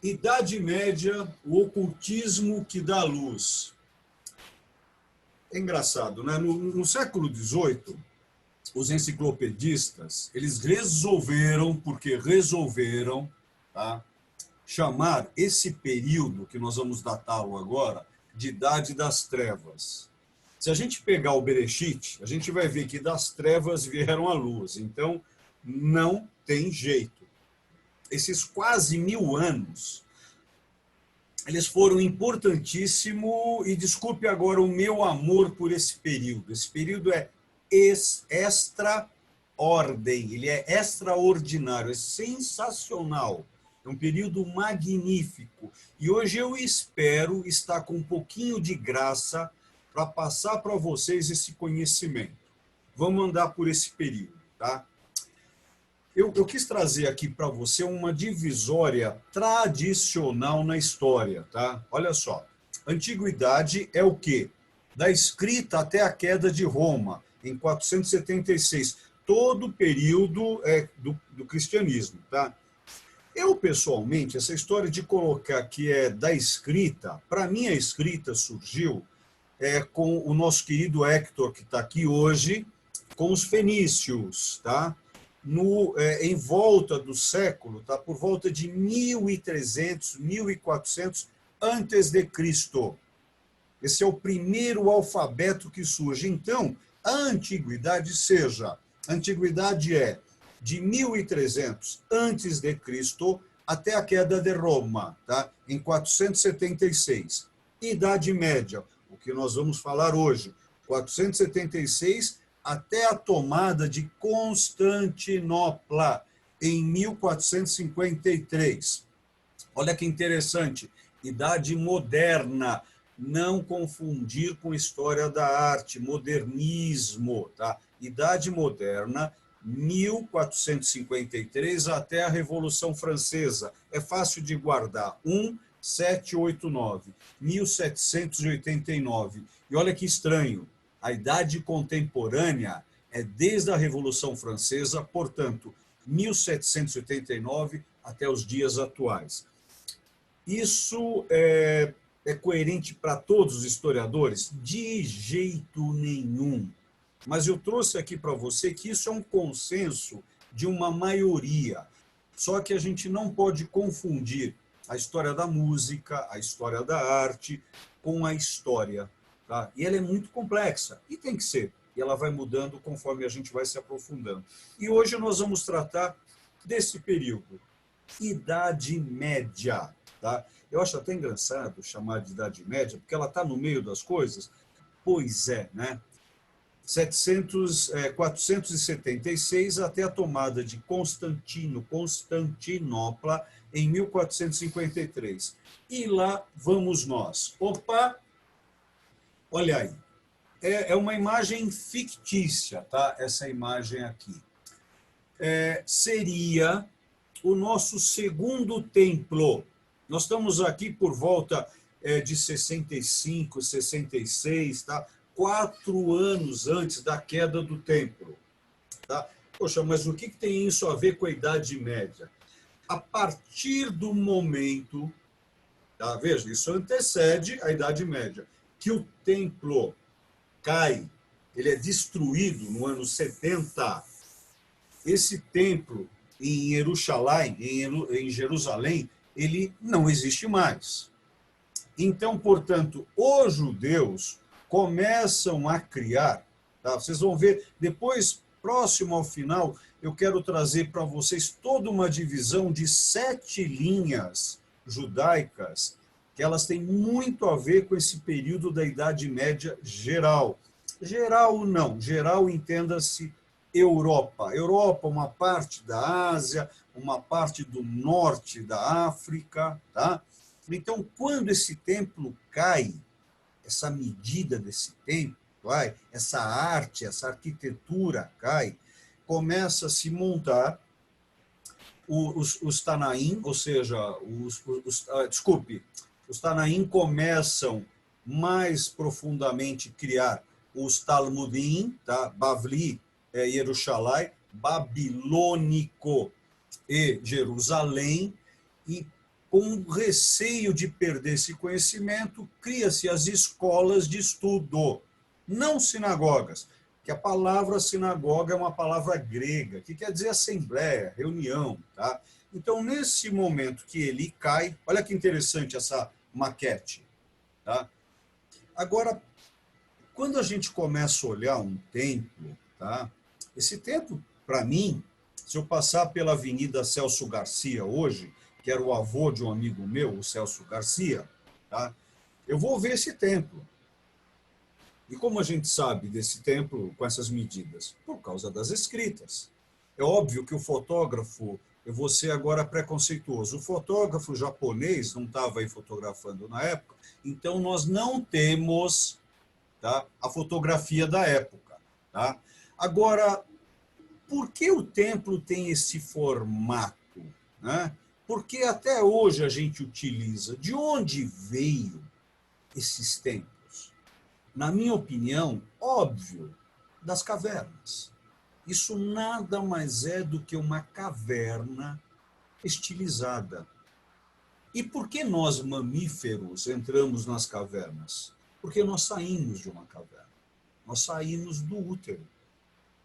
Idade Média, o ocultismo que dá luz. É engraçado, né? No século XVIII, os enciclopedistas, eles resolveram, tá, chamar esse período, que nós vamos datá-lo agora, de Idade das Trevas. Se a gente pegar o Bereshit, a gente vai ver que das trevas vieram a luz. Então, não tem jeito. Esses quase 1000 anos, eles foram importantíssimos, e desculpe agora o meu amor por esse período. Esse período é extra-ordem, ele é extraordinário, é sensacional. É um período magnífico. E hoje eu espero estar com um pouquinho de graça para passar para vocês esse conhecimento. Vamos andar por esse período, tá? Eu quis trazer aqui para você uma divisória tradicional na história, tá? Olha só, antiguidade é o quê? Da escrita até a queda de Roma, em 476, todo o período do cristianismo, tá? Eu, pessoalmente, essa história de colocar que é da escrita, para mim a escrita surgiu com o nosso querido Hector, que está aqui hoje, com os fenícios, tá? Em volta do século, tá? Por volta de 1300, 1400 antes de Cristo. Esse é o primeiro alfabeto que surge. Então, a antiguidade a antiguidade é de 1300 antes de Cristo até a queda de Roma, tá? Em 476. Idade Média, o que nós vamos falar hoje, 476 até a tomada de Constantinopla, em 1453. Olha que interessante, Idade Moderna, não confundir com história da arte, modernismo, tá? Idade Moderna, 1453 até a Revolução Francesa. É fácil de guardar. 1789, 1789. E olha que estranho, a idade contemporânea é desde a Revolução Francesa, portanto, 1789 até os dias atuais. Isso é coerente para todos os historiadores? De jeito nenhum. Mas eu trouxe aqui para você que isso é um consenso de uma maioria. Só que a gente não pode confundir a história da música, a história da arte, com a história. Tá? E ela é muito complexa, e tem que ser. E ela vai mudando conforme a gente vai se aprofundando. E hoje nós vamos tratar desse período, Idade Média. Tá? Eu acho até engraçado chamar de Idade Média, porque ela está no meio das coisas. Pois é, né? 476 até a tomada de Constantinopla, em 1453. E lá vamos nós. Opa! Olha aí. É uma imagem fictícia, tá? Essa imagem aqui. Seria o nosso segundo templo. Nós estamos aqui por volta de 65, 66, tá? 4 anos antes da queda do templo. Tá? Poxa, mas o que tem isso a ver com a Idade Média? A partir do momento, tá? Veja, isso antecede a Idade Média, que o templo cai, ele é destruído no ano 70. Esse templo em Jerusalém, ele não existe mais. Então, portanto, os judeus começam a criar, tá? Vocês vão ver, depois, próximo ao final, eu quero trazer para vocês toda uma divisão de 7 linhas judaicas, que elas têm muito a ver com esse período da Idade Média geral. Geral não, geral entenda-se Europa. Europa, uma parte da Ásia, uma parte do norte da África, tá? Então, quando esse templo cai, essa medida desse templo, essa arte, essa arquitetura cai, começa a se montar os Tanaim, ou seja, os Tanaim começam mais profundamente a criar os Talmudim, tá? Bavli, Jerusalém, babilônico e Jerusalém, e com receio de perder esse conhecimento, cria-se as escolas de estudo, não sinagogas, que a palavra sinagoga é uma palavra grega, que quer dizer assembleia, reunião, tá? Então, nesse momento que ele cai, olha que interessante essa maquete, tá? Agora, quando a gente começa a olhar um templo, tá? Esse templo, para mim, se eu passar pela Avenida Celso Garcia hoje, que era o avô de um amigo meu, o Celso Garcia, tá? Eu vou ver esse templo. E como a gente sabe desse templo com essas medidas? Por causa das escritas. É óbvio que o fotógrafo, eu vou ser agora preconceituoso, o fotógrafo japonês não estava aí fotografando na época, então nós não temos, tá, a fotografia da época. Tá? Agora, por que o templo tem esse formato? Né? Porque até hoje a gente utiliza. De onde veio esses templos? Na minha opinião, óbvio, das cavernas. Isso nada mais é do que uma caverna estilizada. E por que nós, mamíferos, entramos nas cavernas? Porque nós saímos de uma caverna. Nós saímos do útero.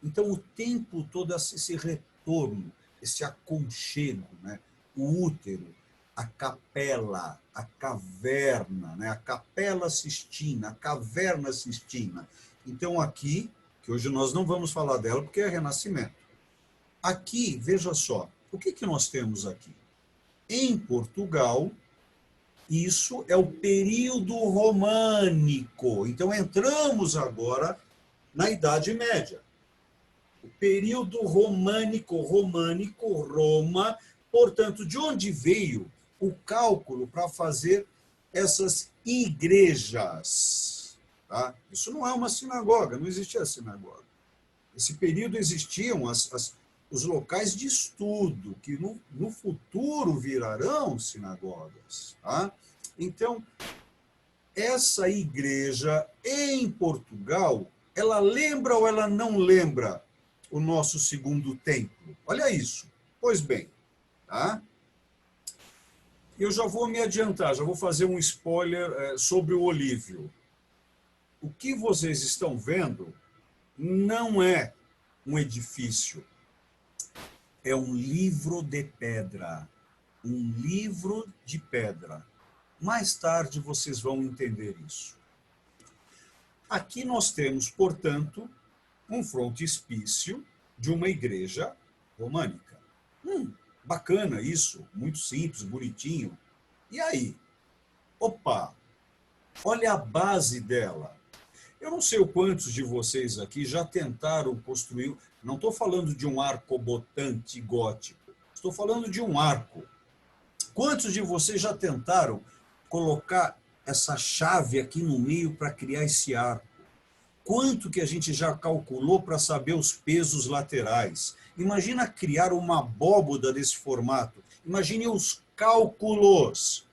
Então, o tempo todo esse retorno, esse aconchego, né? O útero, a capela, a caverna, né? A capela Sistina, a caverna Sistina. Então, aqui, que hoje nós não vamos falar dela porque é Renascimento. Aqui, veja só, o que nós temos aqui? Em Portugal, isso é o período românico. Então, entramos agora na Idade Média. O período românico, Roma, portanto, de onde veio o cálculo para fazer essas igrejas? Tá? Isso não é uma sinagoga, não existia sinagoga. Esse período existiam os locais de estudo, que no futuro virarão sinagogas. Tá? Então, essa igreja em Portugal, ela lembra ou ela não lembra o nosso segundo templo? Olha isso. Pois bem, tá? Eu já vou me adiantar, já vou fazer um spoiler sobre o Olívio. O que vocês estão vendo não é um edifício, é um livro de pedra. Um livro de pedra. Mais tarde vocês vão entender isso. Aqui nós temos, portanto, um frontispício de uma igreja românica. Bacana isso, muito simples, bonitinho. E aí? Opa, olha a base dela. Eu não sei o quantos de vocês aqui já tentaram construir, não estou falando de um arcobotante gótico, estou falando de um arco. Quantos de vocês já tentaram colocar essa chave aqui no meio para criar esse arco? Quanto que a gente já calculou para saber os pesos laterais? Imagina criar uma abóboda desse formato. Imagine os cálculos.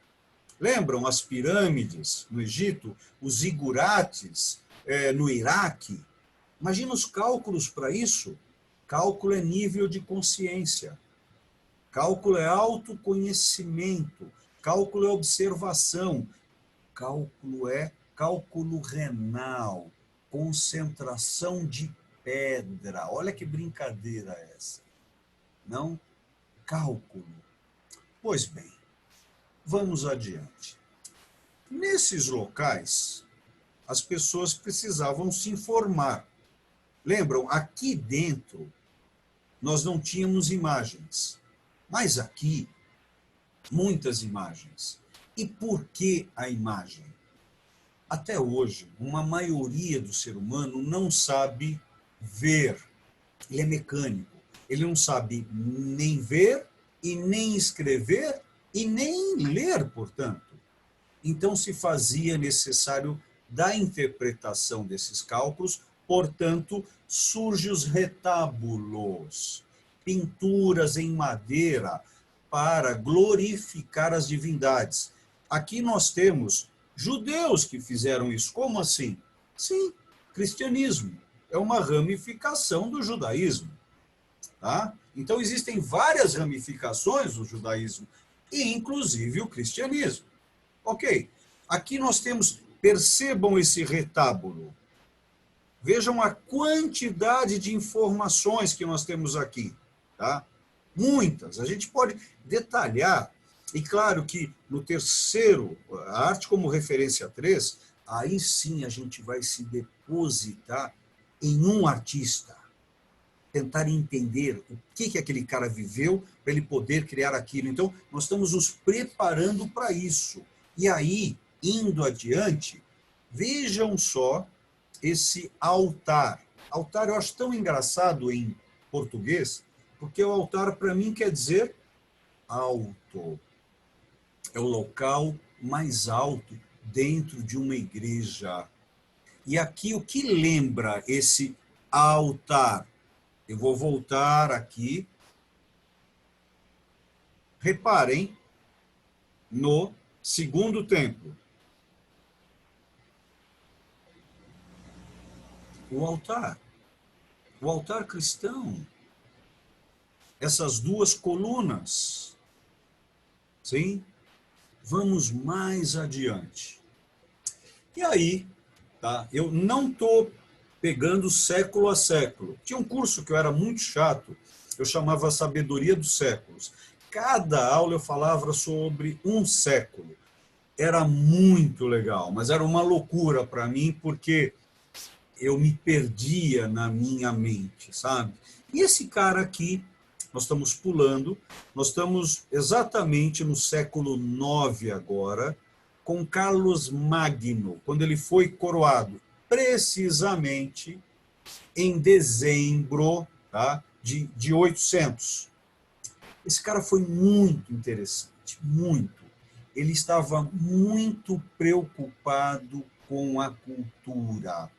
Lembram as pirâmides no Egito? Os zigurates no Iraque? Imagina os cálculos para isso. Cálculo é nível de consciência. Cálculo é autoconhecimento. Cálculo é observação. Cálculo é cálculo renal. Concentração de pedra. Olha que brincadeira essa. Não? Cálculo. Pois bem, vamos adiante. Nesses locais, as pessoas precisavam se informar. Lembram? Aqui dentro, nós não tínhamos imagens. Mas aqui, muitas imagens. E por que a imagem? Até hoje, uma maioria do ser humano não sabe ver. Ele é mecânico. Ele não sabe nem ver, e nem escrever, e nem ler, portanto. Então, se fazia necessário da interpretação desses cálculos, portanto, surgem os retábulos, pinturas em madeira para glorificar as divindades. Aqui nós temos judeus que fizeram isso. Como assim? Sim, cristianismo. É uma ramificação do judaísmo. Tá? Então, existem várias ramificações do judaísmo. e inclusive o cristianismo. Ok, aqui nós temos, percebam esse retábulo, vejam a quantidade de informações que nós temos aqui, tá? Muitas, a gente pode detalhar, e claro que no terceiro, a arte como referência 3, aí sim a gente vai se depositar em um artista, tentar entender o que aquele cara viveu para ele poder criar aquilo. Então, nós estamos nos preparando para isso. E aí, indo adiante, vejam só esse altar. Altar eu acho tão engraçado em português, porque o altar, para mim, quer dizer alto. É o local mais alto dentro de uma igreja. E aqui, o que lembra esse altar? Eu vou voltar aqui. Reparem no segundo templo. O altar cristão. Essas duas colunas. Sim? Vamos mais adiante. E aí, tá? Eu não estou pegando século a século. Tinha um curso que eu era muito chato, eu chamava Sabedoria dos Séculos. Cada aula eu falava sobre um século. Era muito legal, mas era uma loucura para mim, porque eu me perdia na minha mente, sabe? E esse cara aqui, nós estamos pulando, nós estamos exatamente no século IX agora, com Carlos Magno, quando ele foi coroado, precisamente em dezembro, tá, de 800. Esse cara foi muito interessante, muito. Ele estava muito preocupado com a cultura.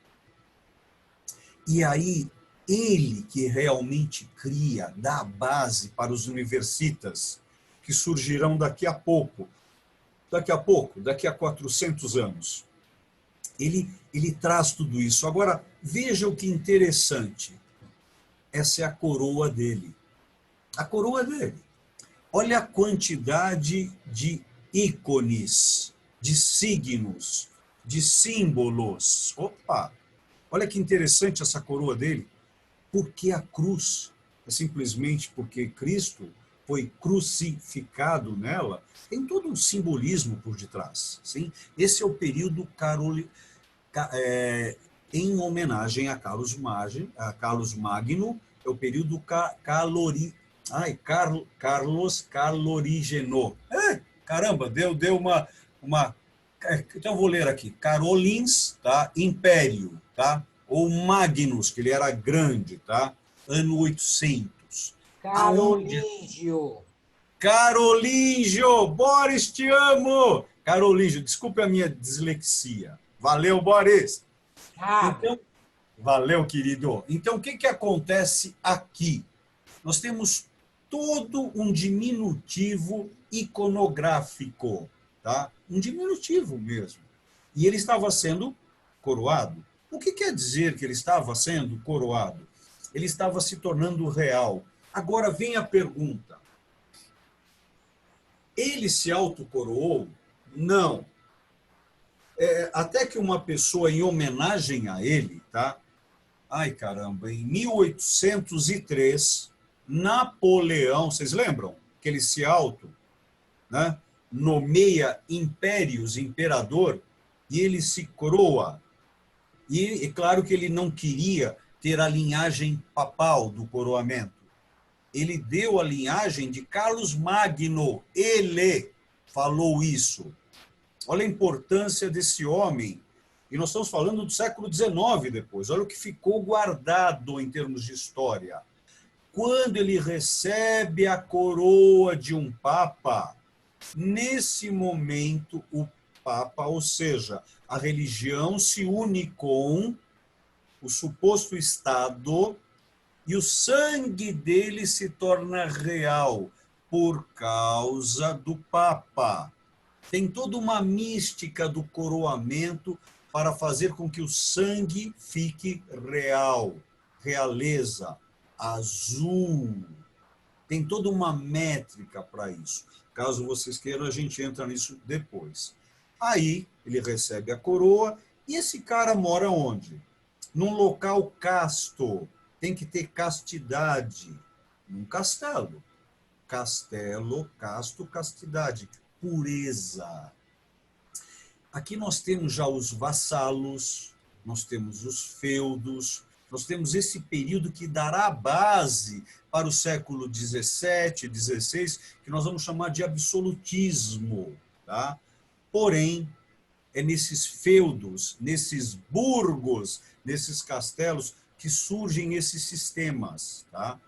E aí, ele que realmente cria, dá a base para os universitas, que surgirão daqui a pouco, daqui a 400 anos. Ele traz tudo isso. Agora, veja o que interessante. Essa é a coroa dele. A coroa dele. Olha a quantidade de ícones, de signos, de símbolos. Opa! Olha que interessante essa coroa dele. Porque a cruz é simplesmente porque Cristo foi crucificado nela, tem todo um simbolismo por detrás. Sim? Esse é o período em homenagem a Carlos Magno, é o período Carlos Calorígeno. Caramba, deu uma. Então, eu vou ler aqui. Carolins, tá? Império, tá? Ou Magnus, que ele era grande, tá? Ano 800. Aonde? Carolígio. Carolígio, Boris, te amo! Carolígio, desculpe a minha dislexia. Valeu, Boris. Nada. Então, valeu, querido. Então, o que acontece aqui? Nós temos todo um diminutivo iconográfico, tá? Um diminutivo mesmo. E ele estava sendo coroado. O que quer dizer que ele estava sendo coroado? Ele estava se tornando real. Agora vem a pergunta. Ele se autocoroou? Não. Até que uma pessoa, em homenagem a ele, tá? Ai, caramba, em 1803, Napoleão, vocês lembram? Que ele se né, nomeia impérios, imperador, e ele se coroa. E é claro que ele não queria ter a linhagem papal do coroamento. Ele deu a linhagem de Carlos Magno. Ele falou isso. Olha a importância desse homem. E nós estamos falando do século XIX depois. Olha o que ficou guardado em termos de história. Quando ele recebe a coroa de um papa, nesse momento o papa, ou seja, a religião se une com o suposto Estado e o sangue dele se torna real por causa do papa. Tem toda uma mística do coroamento para fazer com que o sangue fique real, realeza, azul. Tem toda uma métrica para isso. Caso vocês queiram, a gente entra nisso depois. Aí, ele recebe a coroa, e esse cara mora onde? Num local casto, tem que ter castidade, num castelo. Castelo, casto, castidade, pureza. Aqui nós temos já os vassalos, nós temos os feudos, nós temos esse período que dará a base para o século XVII, XVI, que nós vamos chamar de absolutismo. Tá? Porém, é nesses feudos, nesses burgos, nesses castelos, que surgem esses sistemas. Tá?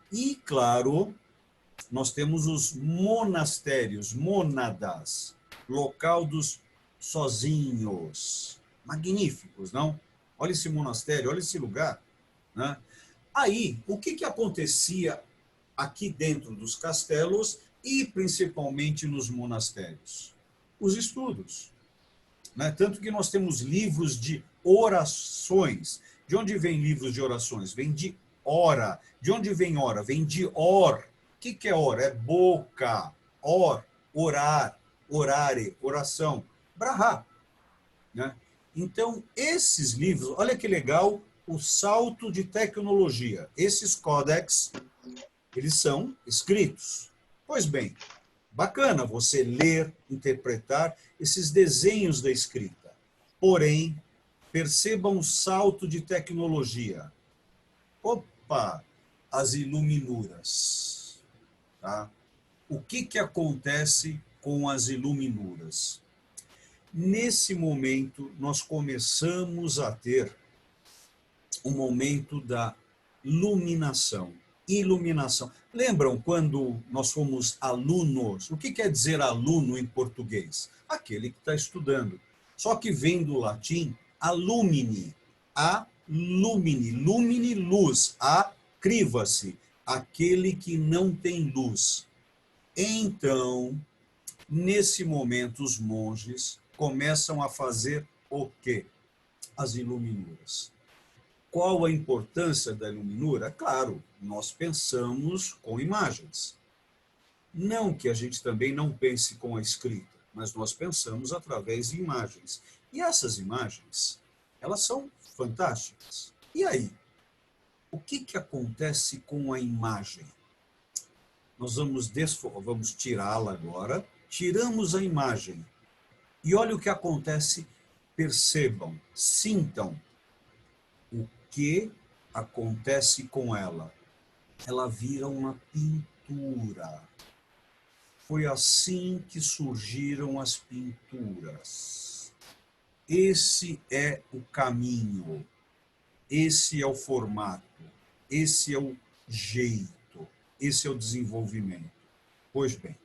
E, claro, nós temos os monastérios, mônadas, local dos sozinhos. Magníficos, não? Olha esse monastério, olha esse lugar. Né? Aí, o que acontecia aqui dentro dos castelos e principalmente nos monastérios? Os estudos. Né? Tanto que nós temos livros de orações. De onde vem livros de orações? Vem de ora. De onde vem ora? Vem de or. O que é ora? É boca. Or, orar, orare, oração. Brahá. Né? Então, esses livros, olha que legal, o salto de tecnologia. Esses códex, eles são escritos. Pois bem, bacana você ler, interpretar esses desenhos da escrita. Porém, percebam o salto de tecnologia. Opa, as iluminuras. Tá? O que acontece com as iluminuras? Nesse momento, nós começamos a ter o momento da iluminação. Iluminação. Lembram quando nós fomos alunos? O que quer dizer aluno em português? Aquele que está estudando. Só que vem do latim alumine. Alumine. Lumine, luz. Acriva-se. Aquele que não tem luz. Então, nesse momento, os monges começam a fazer o quê? As iluminuras. Qual a importância da iluminura? Claro, nós pensamos com imagens. Não que a gente também não pense com a escrita, mas nós pensamos através de imagens. E essas imagens, elas são fantásticas. E aí? O que acontece com a imagem? Nós vamos tirá-la agora. Tiramos a imagem. E olha o que acontece. Percebam, sintam o que acontece com ela. Ela vira uma pintura. Foi assim que surgiram as pinturas. Esse é o caminho. Esse é o formato. Esse é o jeito. Esse é o desenvolvimento. Pois bem,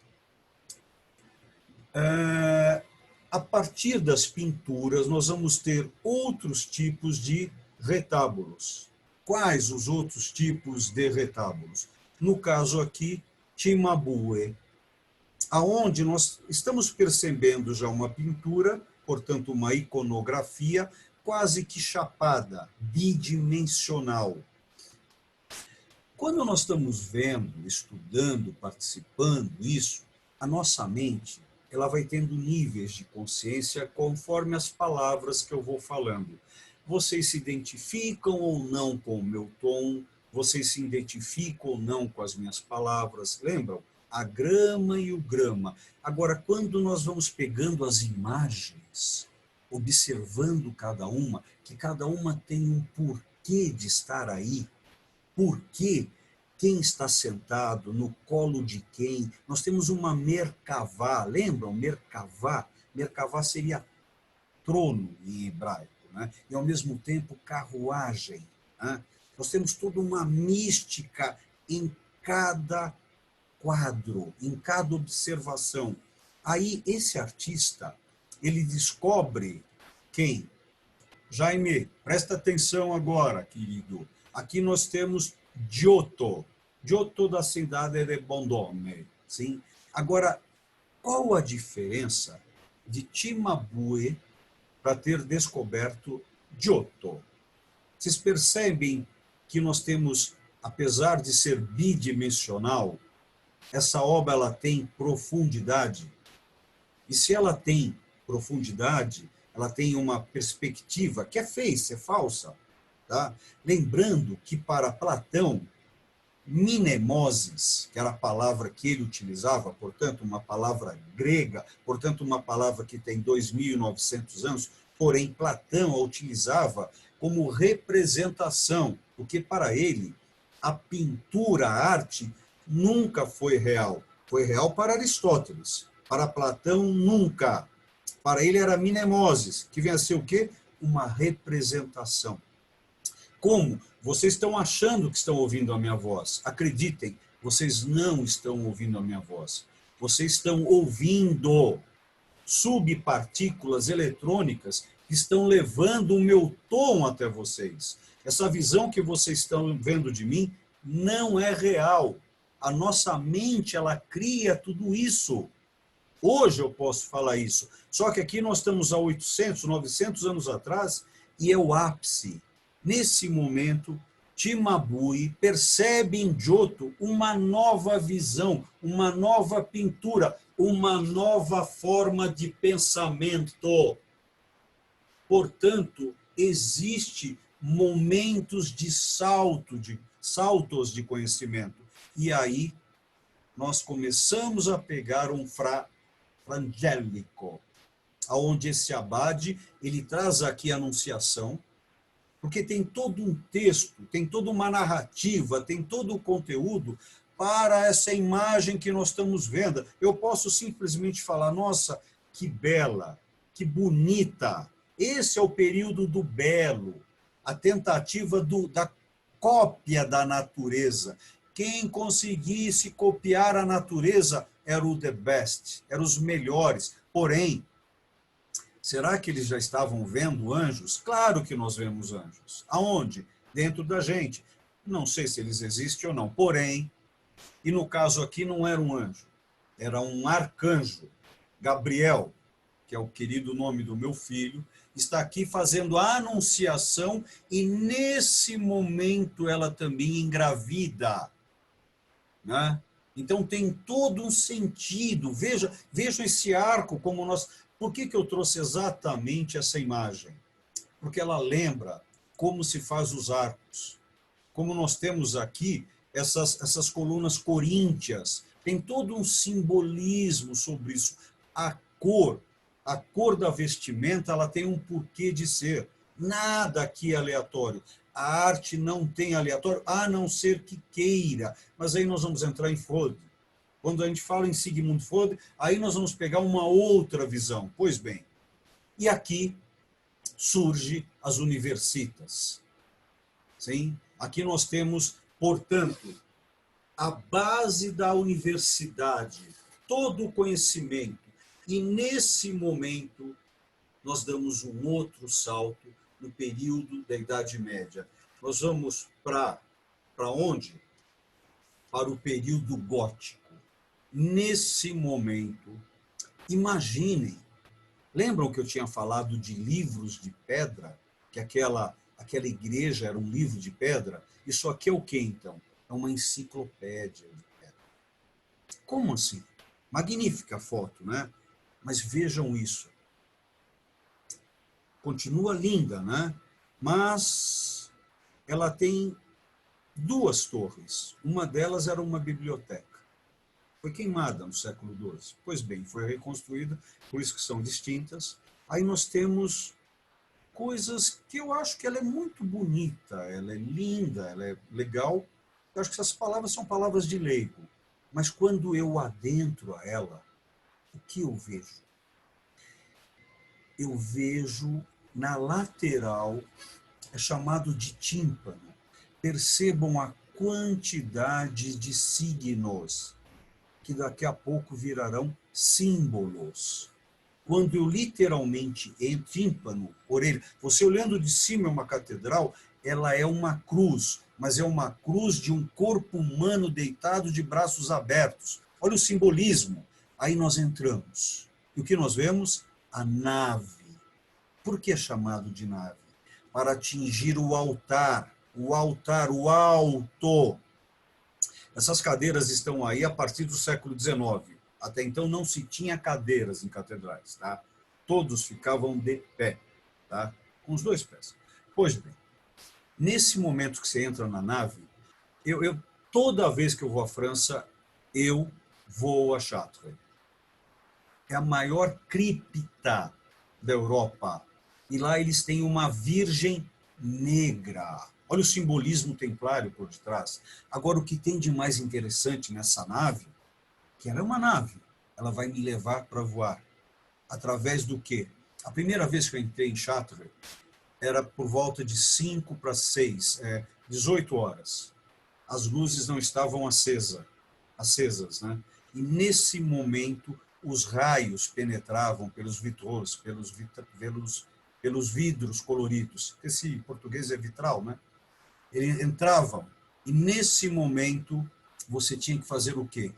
a partir das pinturas, nós vamos ter outros tipos de retábulos. Quais os outros tipos de retábulos? No caso aqui, Cimabue, aonde nós estamos percebendo já uma pintura, portanto, uma iconografia quase que chapada, bidimensional. Quando nós estamos vendo, estudando, participando isso, a nossa mente ela vai tendo níveis de consciência conforme as palavras que eu vou falando. Vocês se identificam ou não com o meu tom? Vocês se identificam ou não com as minhas palavras? Lembram? A grama e o grama. Agora, quando nós vamos pegando as imagens, observando cada uma, que cada uma tem um porquê de estar aí, porquê, quem está sentado, no colo de quem. Nós temos uma Merkavá, lembram? Merkavá? Merkavá seria trono em hebraico, né? E ao mesmo tempo carruagem. Né? Nós temos toda uma mística em cada quadro, em cada observação. Aí esse artista, ele descobre quem? Jaime, presta atenção agora, querido. Aqui nós temos Giotto, Giotto da cidade de Bondone. Sim? Agora, qual a diferença de Cimabue para ter descoberto Giotto? Vocês percebem que nós temos, apesar de ser bidimensional, essa obra ela tem profundidade? E se ela tem profundidade, ela tem uma perspectiva que é face, é falsa. Tá? Lembrando que para Platão, minemoses, que era a palavra que ele utilizava, portanto, uma palavra grega, portanto, uma palavra que tem 2.900 anos, porém, Platão a utilizava como representação, porque para ele, a pintura, a arte, nunca foi real. Foi real para Aristóteles. Para Platão, nunca. Para ele era minemoses, que vem a ser o quê? Uma representação. Como? Vocês estão achando que estão ouvindo a minha voz. Acreditem, vocês não estão ouvindo a minha voz. Vocês estão ouvindo subpartículas eletrônicas que estão levando o meu tom até vocês. Essa visão que vocês estão vendo de mim não é real. A nossa mente, ela cria tudo isso. Hoje eu posso falar isso. Só que aqui nós estamos há 800, 900 anos atrás e é o ápice. Nesse momento, Cimabue percebe em Giotto uma nova visão, uma nova pintura, uma nova forma de pensamento. Portanto, existe momentos de saltos de conhecimento. E aí nós começamos a pegar um Fra Angelico, onde esse abade ele traz aqui a anunciação, porque tem todo um texto, tem toda uma narrativa, tem todo o conteúdo para essa imagem que nós estamos vendo. Eu posso simplesmente falar, nossa, que bela, que bonita. Esse é o período do belo, a tentativa da cópia da natureza. Quem conseguisse copiar a natureza era o the best, eram os melhores. Porém, será que eles já estavam vendo anjos? Claro que nós vemos anjos. Aonde? Dentro da gente. Não sei se eles existem ou não. Porém, e no caso aqui não era um anjo, era um arcanjo. Gabriel, que é o querido nome do meu filho, está aqui fazendo a anunciação e nesse momento ela também engravida. Né? Então tem todo um sentido. Veja esse arco como nós... Por que eu trouxe exatamente essa imagem? Porque ela lembra como se faz os arcos. Como nós temos aqui essas colunas coríntias. Tem todo um simbolismo sobre isso. A cor da vestimenta, ela tem um porquê de ser. Nada aqui é aleatório. A arte não tem aleatório, a não ser que queira. Mas aí nós vamos entrar em Freud. Quando a gente fala em Sigmund Freud, aí nós vamos pegar uma outra visão. Pois bem, e aqui surge as universitas. Sim? Aqui nós temos, portanto, a base da universidade, todo o conhecimento. E nesse momento, nós damos um outro salto no período da Idade Média. Nós vamos para onde? Para o período gótico. Nesse momento, imaginem, lembram que eu tinha falado de livros de pedra? Que aquela igreja era um livro de pedra? Isso aqui é o quê, então? É uma enciclopédia de pedra. Como assim? Magnífica foto, né? Mas vejam isso. Continua linda, né? Mas ela tem duas torres. Uma delas era uma biblioteca. Foi queimada no século XII. Pois bem, foi reconstruída, por isso que são distintas. Aí nós temos coisas que eu acho que ela é muito bonita, ela é linda, ela é legal. Eu acho que essas palavras são palavras de leigo. Mas quando eu adentro a ela, o que eu vejo? Eu vejo na lateral, é chamado de tímpano. Percebam a quantidade de signos, que daqui a pouco virarão símbolos. Quando eu literalmente entro, tímpano, orelha, você olhando de cima é uma catedral, ela é uma cruz, mas é uma cruz de um corpo humano deitado de braços abertos. Olha o simbolismo. Aí nós entramos. E o que nós vemos? A nave. Por que é chamado de nave? Para atingir o altar, o alto. Essas cadeiras estão aí a partir do século XIX. Até então não se tinha cadeiras em catedrais, tá? Todos ficavam de pé, tá? Com os dois pés. Pois bem, nesse momento que você entra na nave, toda vez que eu vou à França, eu vou a Chartres. É a maior cripta da Europa. E lá eles têm uma Virgem Negra. Olha o simbolismo templário por detrás. Agora, o que tem de mais interessante nessa nave, que ela é uma nave, ela vai me levar para voar. Através do quê? A primeira vez que eu entrei em Chartres era por volta de 5 para 6, 18 horas. As luzes não estavam acesas, né? E nesse momento os raios penetravam pelos vitrôs, pelos vidros coloridos. Esse português é vitral, né? Eles entravam e nesse momento você tinha que fazer o quê?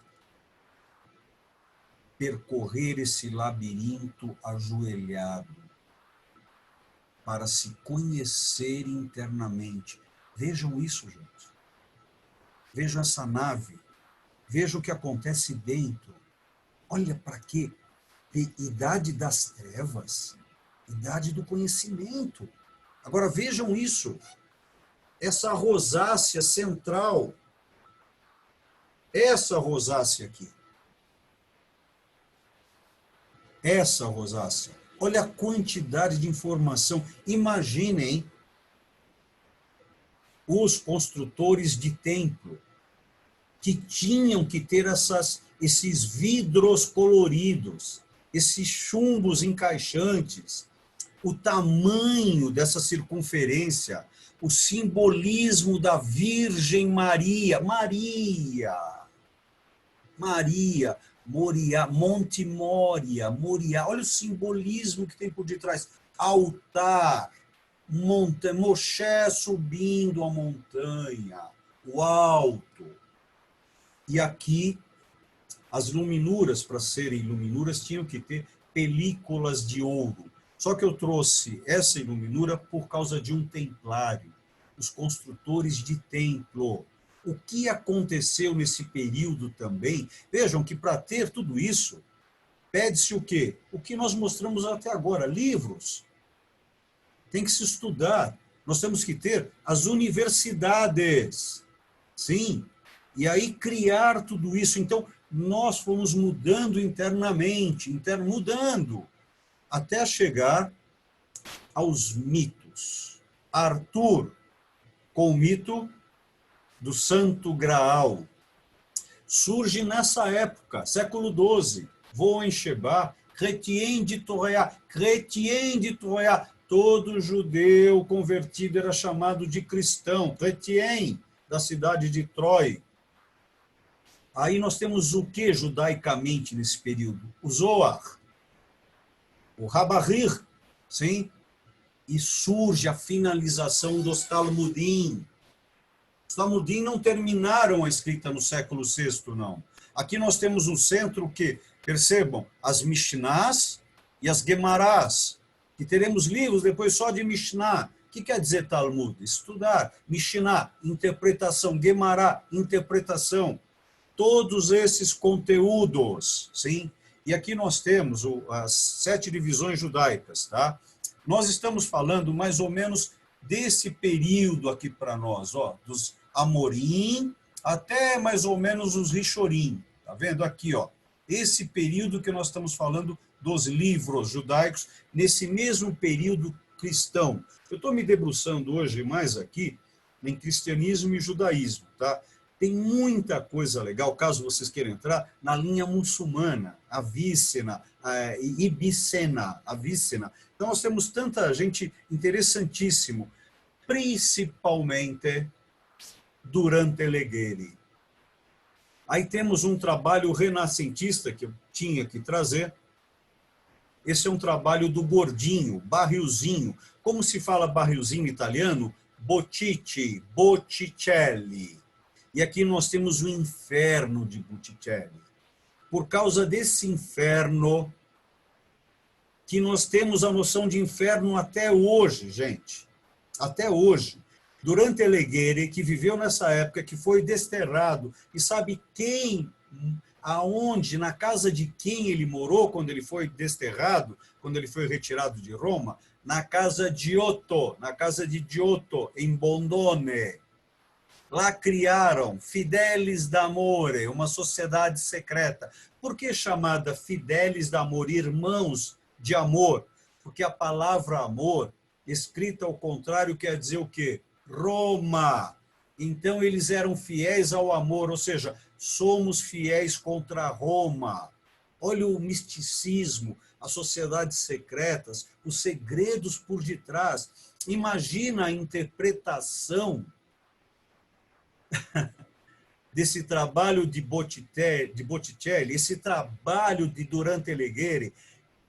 Percorrer esse labirinto ajoelhado para se conhecer internamente. Vejam isso, gente. Vejam essa nave. Vejam o que acontece dentro. Olha para quê? Idade das trevas, idade do conhecimento. Agora vejam isso. Essa rosácea central. Essa rosácea aqui. Essa rosácea. Olha a quantidade de informação. Imaginem os construtores de templo que tinham que ter esses vidros coloridos, esses chumbos encaixantes, o tamanho dessa circunferência, o simbolismo da Virgem Maria. Moriá, Monte Moria, Moriá. Olha o simbolismo que tem por detrás. Altar, Moshe subindo a montanha, o alto. E aqui, as luminuras, para serem luminuras, tinham que ter películas de ouro. Só que eu trouxe essa iluminura por causa de um templário, os construtores de templo. O que aconteceu nesse período também? Vejam que para ter tudo isso, pede-se o quê? O que nós mostramos até agora, livros. Tem que se estudar. Nós temos que ter as universidades. Sim. E aí criar tudo isso. Então, nós fomos mudando internamente, mudando, até chegar aos mitos. Arthur, com o mito do Santo Graal. Surge nessa época, século XII. Vauban, Chrétien de Troyes. Todo judeu convertido era chamado de cristão. Chrétien, da cidade de Troia. Aí nós temos o que judaicamente nesse período? O Zohar, o Rabarir, sim? E surge a finalização dos Talmudim. Os Talmudim não terminaram a escrita no século VI, não. Aqui nós temos no centro o quê? Percebam, as Mishnás e as Gemarás, que teremos livros depois só de Mishnah. O que quer dizer Talmud? Estudar. Mishnah, interpretação. Gemará, interpretação. Todos esses conteúdos, sim? E aqui nós temos as 7 divisões judaicas, tá? Nós estamos falando mais ou menos desse período aqui para nós, ó, dos Amorim até mais ou menos os Rishorim, tá vendo aqui, ó? Esse período que nós estamos falando dos livros judaicos, nesse mesmo período cristão. Eu estou me debruçando hoje mais aqui em cristianismo e judaísmo, tá? Tem muita coisa legal, caso vocês queiram entrar, na linha muçulmana, a Avícenna, a Ibicena, a Avícenna. Então, nós temos tanta gente interessantíssimo, principalmente durante Alighieri. Aí temos um trabalho renascentista que eu tinha que trazer. Esse é um trabalho do Gordinho, Barrilzinho. Como se fala barrilzinho em italiano? Botticelli. E aqui nós temos o inferno de Botticelli. Por causa desse inferno, que nós temos a noção de inferno até hoje, gente. Até hoje. Durante Alighieri, que viveu nessa época, que foi desterrado, e sabe quem, aonde, na casa de quem ele morou quando ele foi desterrado, quando ele foi retirado de Roma? Na casa de Otto, na casa de Giotto, em Bondone. Lá criaram Fidelis d'Amore, uma sociedade secreta. Por que chamada Fidelis d'Amore, irmãos de amor? Porque a palavra amor, escrita ao contrário, quer dizer o quê? Roma. Então, eles eram fiéis ao amor, ou seja, somos fiéis contra Roma. Olha o misticismo, as sociedades secretas, os segredos por detrás. Imagina a interpretação desse trabalho de Botticelli, esse trabalho de Durante Alighieri.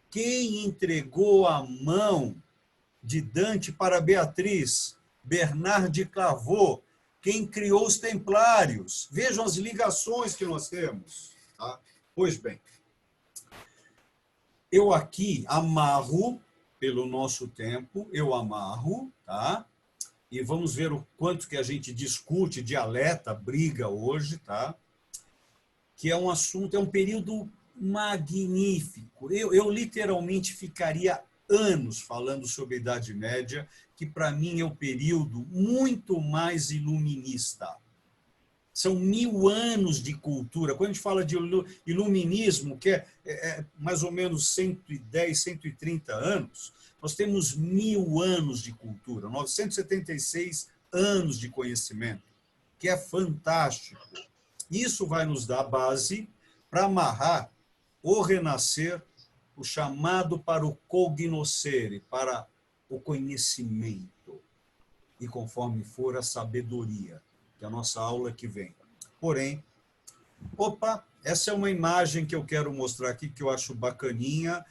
Quem entregou a mão de Dante para Beatriz? Bernard de Clairvaux. Quem criou os Templários? Vejam as ligações que nós temos. Tá? Pois bem, eu aqui amarro, pelo nosso tempo, eu amarro, tá? E vamos ver o quanto que a gente discute, dialeta, briga hoje, tá? Que é um assunto, é um período magnífico. Eu literalmente ficaria anos falando sobre a Idade Média, que para mim é um período muito mais iluminista. São 1000 anos de cultura. Quando a gente fala de iluminismo, que é mais ou menos 110, 130 anos, nós temos 1000 anos de cultura, 976 anos de conhecimento, que é fantástico. Isso vai nos dar base para amarrar o renascer, o chamado para o cognoscere, para o conhecimento, e conforme for a sabedoria, que é a nossa aula que vem. Porém, essa é uma imagem que eu quero mostrar aqui, que eu acho bacaninha,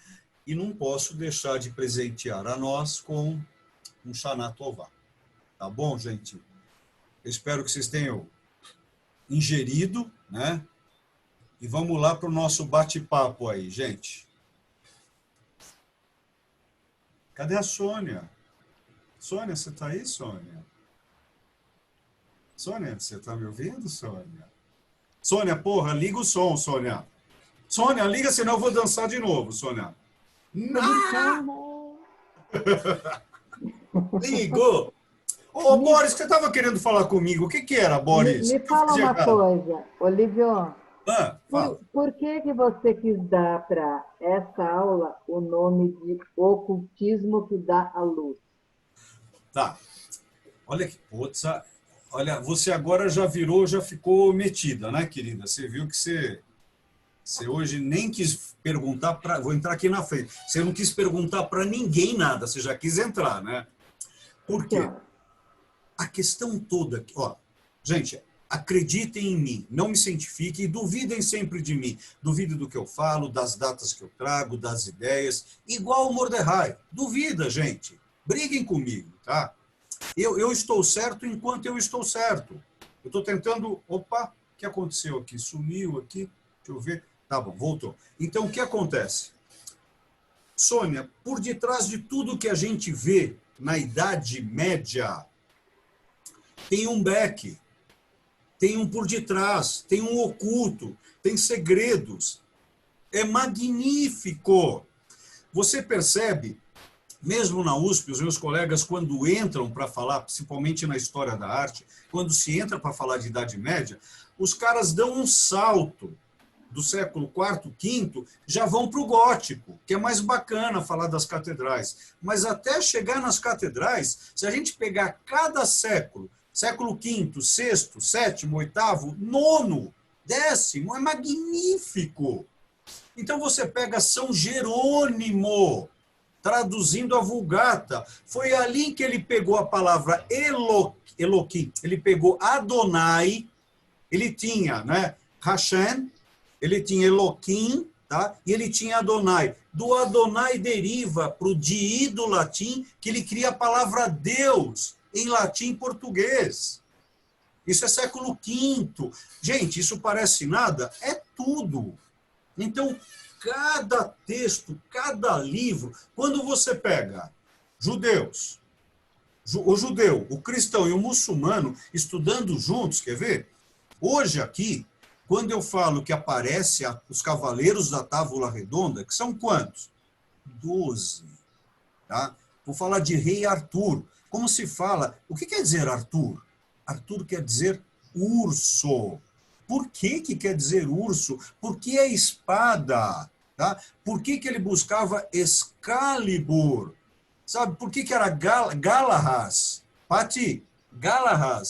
e não posso deixar de presentear a nós com um Shana Tová. Tá bom, gente? Eu espero que vocês tenham ingerido, né? E vamos lá para o nosso bate-papo aí, gente. Cadê a Sônia? Sônia, você está aí, Sônia? Sônia, você está me ouvindo, Sônia? Sônia, porra, liga o som, Sônia. Sônia, liga, senão eu vou dançar de novo, Sônia. Não! Ligou! Ô, Boris, você estava querendo falar comigo. O que era, Boris? Me fala uma coisa, Olívio. Fala. Por que você quis dar para essa aula o nome de ocultismo que dá à luz? Tá. Olha que putz. Olha, você agora já virou, já ficou metida, né, querida? Você viu que você hoje nem quis perguntar para... Vou entrar aqui na frente. Você não quis perguntar para ninguém nada, você já quis entrar, né? Por quê? A questão toda... Ó, gente, acreditem em mim, não me cientifiquem, duvidem sempre de mim. Duvidem do que eu falo, das datas que eu trago, das ideias. Igual o Mordecai. Duvida, gente. Briguem comigo, tá? Eu estou certo enquanto eu estou certo. Eu estou tentando... Opa, o que aconteceu aqui? Sumiu aqui. Deixa eu ver. Tá bom, voltou. Então, o que acontece? Sônia, por detrás de tudo que a gente vê na Idade Média, tem um back, tem um por detrás, tem um oculto, tem segredos. É magnífico. Você percebe... Mesmo na USP, os meus colegas, quando entram para falar, principalmente na história da arte, quando se entra para falar de Idade Média, os caras dão um salto do século IV, V, já vão para o gótico, que é mais bacana falar das catedrais. Mas até chegar nas catedrais, se a gente pegar cada século, século V, VI, VII, VIII, IX, X, é magnífico. Então você pega São Jerônimo, traduzindo a Vulgata. Foi ali que ele pegou a palavra Elohim. Ele pegou Adonai, ele tinha, né, Hashem, ele tinha Elohim, tá? E ele tinha Adonai. Do Adonai deriva para o di do latim, que ele cria a palavra Deus, em latim e português. Isso é século V. Gente, isso parece nada? É tudo. Então, cada texto, cada livro, quando você pega judeus, O judeu, o cristão e o muçulmano estudando juntos, quer ver? Hoje aqui, quando eu falo que aparece os cavaleiros da Távola Redonda, que são quantos? 12. Tá? Vou falar de rei Arthur. Como se fala? O que quer dizer Arthur? Arthur quer dizer urso. Por que quer dizer urso? Porque a espada. Tá? Por que ele buscava Excalibur? Sabe por que era Galahad? Pati, Galahad.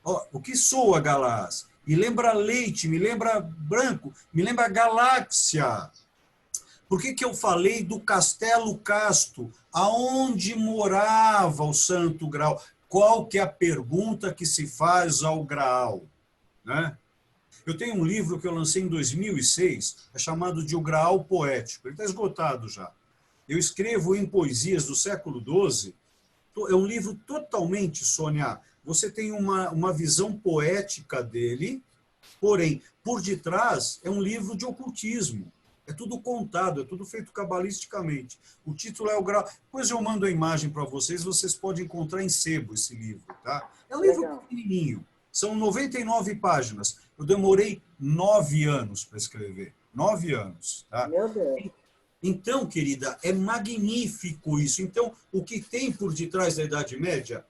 Oh, o que soa Galahad? Me lembra leite, me lembra branco, me lembra galáxia. Por que eu falei do Castelo Casto? Aonde morava o Santo Graal? Qual que é a pergunta que se faz ao Graal? Né? Eu tenho um livro que eu lancei em 2006, é chamado de O Graal Poético. Ele está esgotado já. Eu escrevo em poesias do século XII. É um livro totalmente, Sônia, você tem uma visão poética dele, porém, por detrás, é um livro de ocultismo. É tudo contado, é tudo feito cabalisticamente. O título é O Grau. Depois eu mando a imagem para vocês, vocês podem encontrar em sebo esse livro. Tá? É um livro pequenininho, são 99 páginas. Eu demorei 9 anos para escrever. 9 anos. Tá? Meu Deus. Então, querida, é magnífico isso. Então, o que tem por detrás da Idade Média?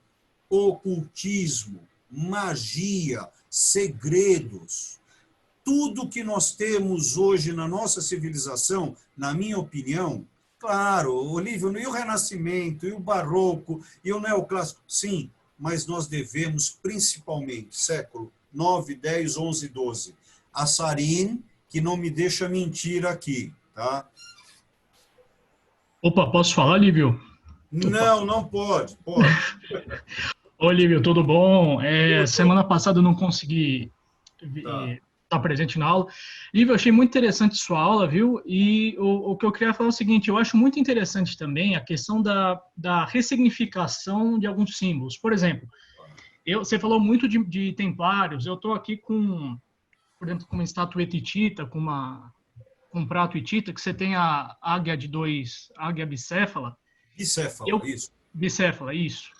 Ocultismo, magia, segredos. Tudo que nós temos hoje na nossa civilização, na minha opinião, claro, Olívio, e o Renascimento, e o Barroco, e o Neoclássico, sim, mas nós devemos, principalmente, século 9, 10, 11, 12, a Sarin, que não me deixa mentir aqui, tá? Opa, posso falar, Lívio? Não, não pode, pode. Oi, Lívio, tudo bom? Semana passada eu não consegui estar presente na aula. Lívio, eu achei muito interessante sua aula, viu? E o que eu queria falar é o seguinte, eu acho muito interessante também a questão da ressignificação de alguns símbolos. Por exemplo, você falou muito de templários, eu estou aqui com, por exemplo, com uma estatueta hitita, com um prato hitita, que você tem a águia águia bicéfala. Bicéfala, isso. Bicéfala, isso.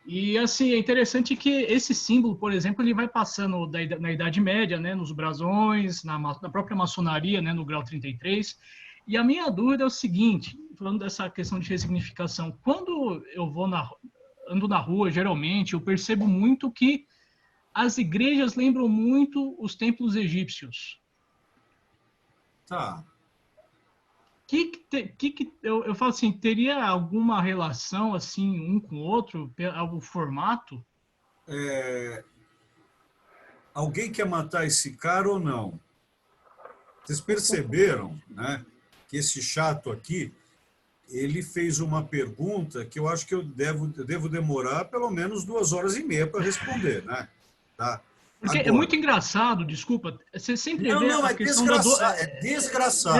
E, assim, é interessante que esse símbolo, por exemplo, ele vai passando na Idade Média, né, nos brasões, na própria maçonaria, né, no grau 33. E a minha dúvida é o seguinte, falando dessa questão de ressignificação, quando eu ando na rua, geralmente, eu percebo muito que as igrejas lembram muito os templos egípcios. Tá. Eu falo assim, teria alguma relação assim um com o outro, algum formato? Alguém quer matar esse cara ou não? Vocês perceberam, né, que esse chato aqui, ele fez uma pergunta que eu acho que eu devo demorar pelo menos 2h30 para responder, né? Tá? Porque agora, é muito engraçado, desculpa, você sempre vê a questão é desgraçado.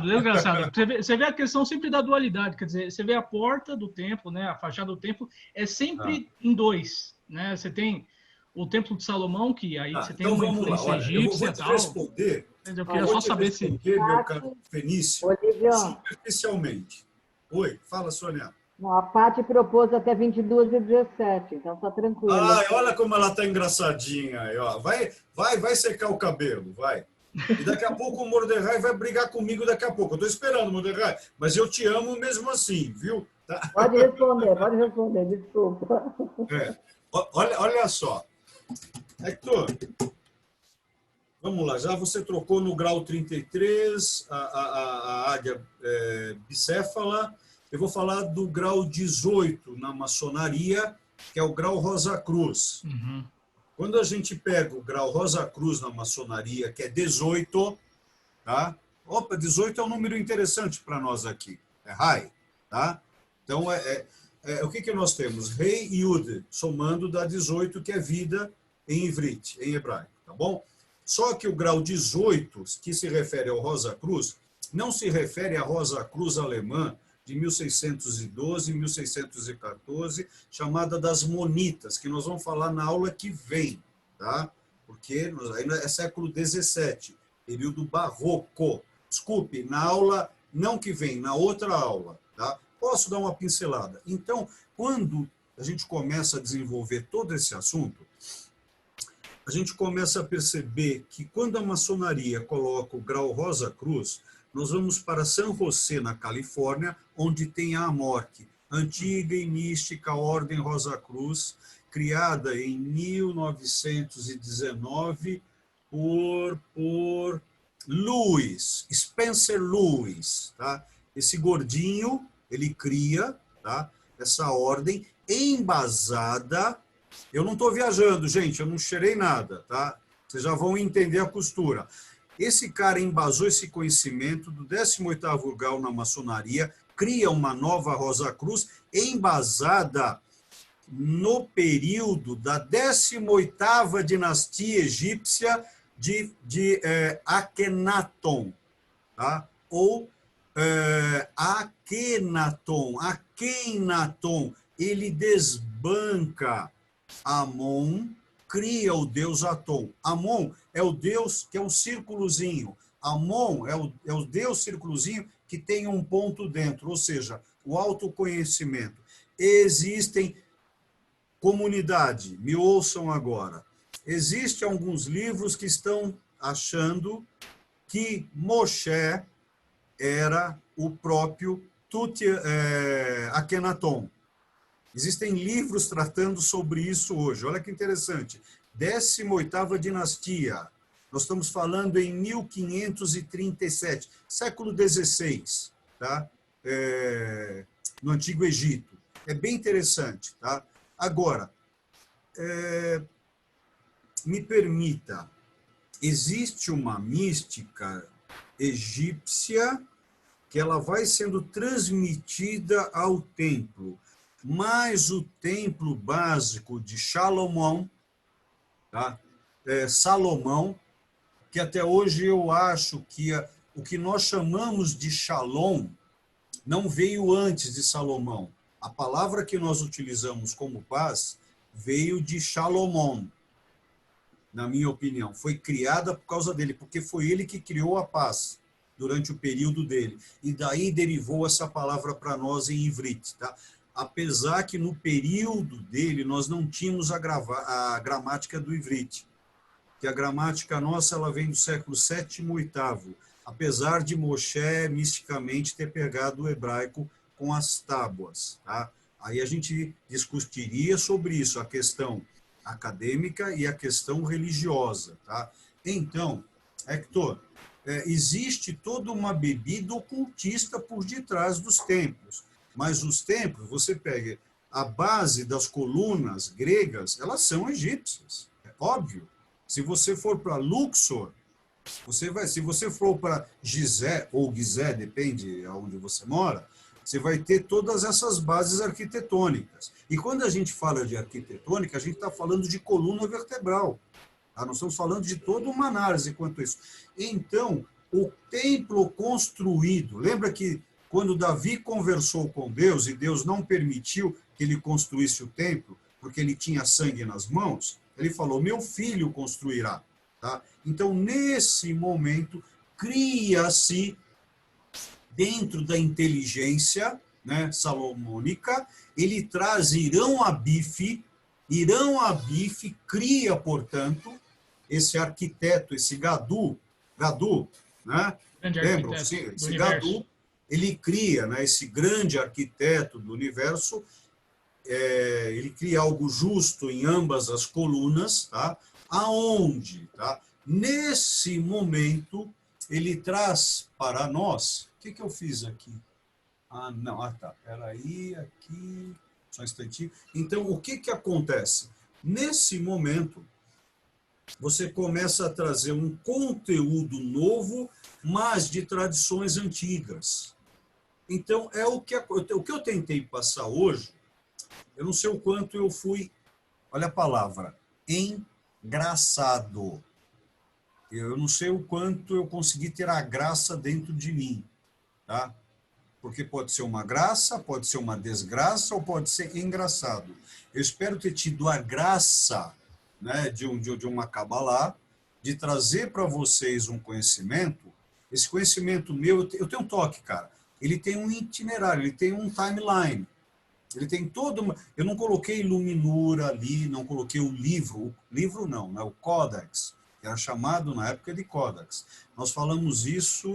Desgraçado. Você vê a questão sempre da dualidade, quer dizer, você vê a porta do templo, né, a fachada do templo, é sempre em dois, né? Você tem o Templo de Salomão, que aí você tem uma influência egípcia e tal. Responder. Eu queria só saber se... Meu caro Fenício, superficialmente. Oi, fala, Sônia. Não, a Paty propôs até 22h17, então tá tranquilo. Olha como ela tá engraçadinha aí, ó. Vai secar o cabelo, vai. E daqui a pouco o Mordecai vai brigar comigo daqui a pouco. Eu tô esperando, Mordecai, mas eu te amo mesmo assim, viu? Tá? Pode responder, desculpa. Olha só. Hector, vamos lá, já você trocou no grau 33 a águia bicéfala. Eu vou falar do grau 18 na maçonaria, que é o grau Rosa Cruz. Uhum. Quando a gente pega o grau Rosa Cruz na maçonaria, que é 18, tá? Opa, 18 é um número interessante para nós aqui. É high, tá? Então, o que nós temos? Rei e Yud, somando dá 18, que é vida em Ivrit, em hebraico, tá bom? Só que o grau 18, que se refere ao Rosa Cruz, não se refere à Rosa Cruz alemã, de 1612 e 1614, chamada das Monitas, que nós vamos falar na aula que vem, tá? Porque ainda é século XVII, período barroco. Desculpe, na aula não que vem, na outra aula, tá? Posso dar uma pincelada. Então, quando a gente começa a desenvolver todo esse assunto, a gente começa a perceber que quando a maçonaria coloca o grau Rosa Cruz, nós vamos para San José, na Califórnia, onde tem a AMORC, Antiga e Mística Ordem Rosa Cruz, criada em 1919 por Lewis, Spencer Lewis. Tá? Esse gordinho, ele cria, tá, essa ordem embasada. Eu não estou viajando, gente, eu não cheirei nada, tá? Vocês já vão entender a costura. Esse cara embasou esse conhecimento do 18º grau na maçonaria, cria uma nova Rosa Cruz embasada no período da 18ª dinastia egípcia de Akhenaton, tá? Ou Akhenaton, ele desbanca Amon, cria o deus Aton. Amon é o deus que é um círculozinho. Amon é o deus círculozinho que tem um ponto dentro, ou seja, o autoconhecimento. Existem comunidade, me ouçam agora. Existem alguns livros que estão achando que Moshe era o próprio Akhenaton. Existem livros tratando sobre isso hoje. Olha que interessante. 18ª dinastia. Nós estamos falando em 1537, século XVI, tá? No Antigo Egito. É bem interessante. Tá? Agora, me permita, existe uma mística egípcia que ela vai sendo transmitida ao templo. Mas o templo básico de Salomão, tá? Salomão, que até hoje eu acho que o que nós chamamos de Shalom não veio antes de Salomão. A palavra que nós utilizamos como paz veio de Salomão, na minha opinião. Foi criada por causa dele, porque foi ele que criou a paz durante o período dele. E daí derivou essa palavra para nós em ivrit, tá? Apesar que no período dele nós não tínhamos a gramática do ivrit, que a gramática nossa ela vem do século VII e VIII, apesar de Moshe misticamente ter pegado o hebraico com as tábuas. Tá? Aí a gente discutiria sobre isso, a questão acadêmica e a questão religiosa. Tá? Então, Hector, existe toda uma bebida ocultista por detrás dos templos. Mas os templos, você pega a base das colunas gregas, elas são egípcias, é óbvio. Se você for para Luxor, se você for para Gizé, ou Gizé, depende aonde você mora, você vai ter todas essas bases arquitetônicas. E quando a gente fala de arquitetônica, a gente está falando de coluna vertebral. Tá? Nós estamos falando de toda uma análise quanto a isso. Então, o templo construído, lembra que quando Davi conversou com Deus e Deus não permitiu que ele construísse o templo, porque ele tinha sangue nas mãos, ele falou, meu filho construirá. Tá? Então, nesse momento, cria-se, dentro da inteligência, né, salomônica, ele traz Irão Abife cria, portanto, esse arquiteto, esse Gadu, né? Lembram? Esse Gadu, ele cria, né, esse grande arquiteto do universo, ele cria algo justo em ambas as colunas, tá? Aonde, tá? Nesse momento, ele traz para nós... O que eu fiz aqui? Tá. Peraí, aqui... Só um instantinho. Então, o que acontece? Nesse momento, você começa a trazer um conteúdo novo, mas de tradições antigas. Então, o que eu tentei passar hoje, eu não sei o quanto eu fui, olha a palavra, engraçado. Eu não sei o quanto eu consegui ter a graça dentro de mim, tá? Porque pode ser uma graça, pode ser uma desgraça ou pode ser engraçado. Eu espero ter tido a graça, né, de uma Kabbalah, de trazer para vocês um conhecimento. Esse conhecimento meu, eu tenho um toque, cara. Ele tem um itinerário, ele tem um timeline. Ele tem toda uma... Eu não coloquei Luminura ali, não coloquei o livro não, né? O Códex, que era chamado na época de Códex. Nós falamos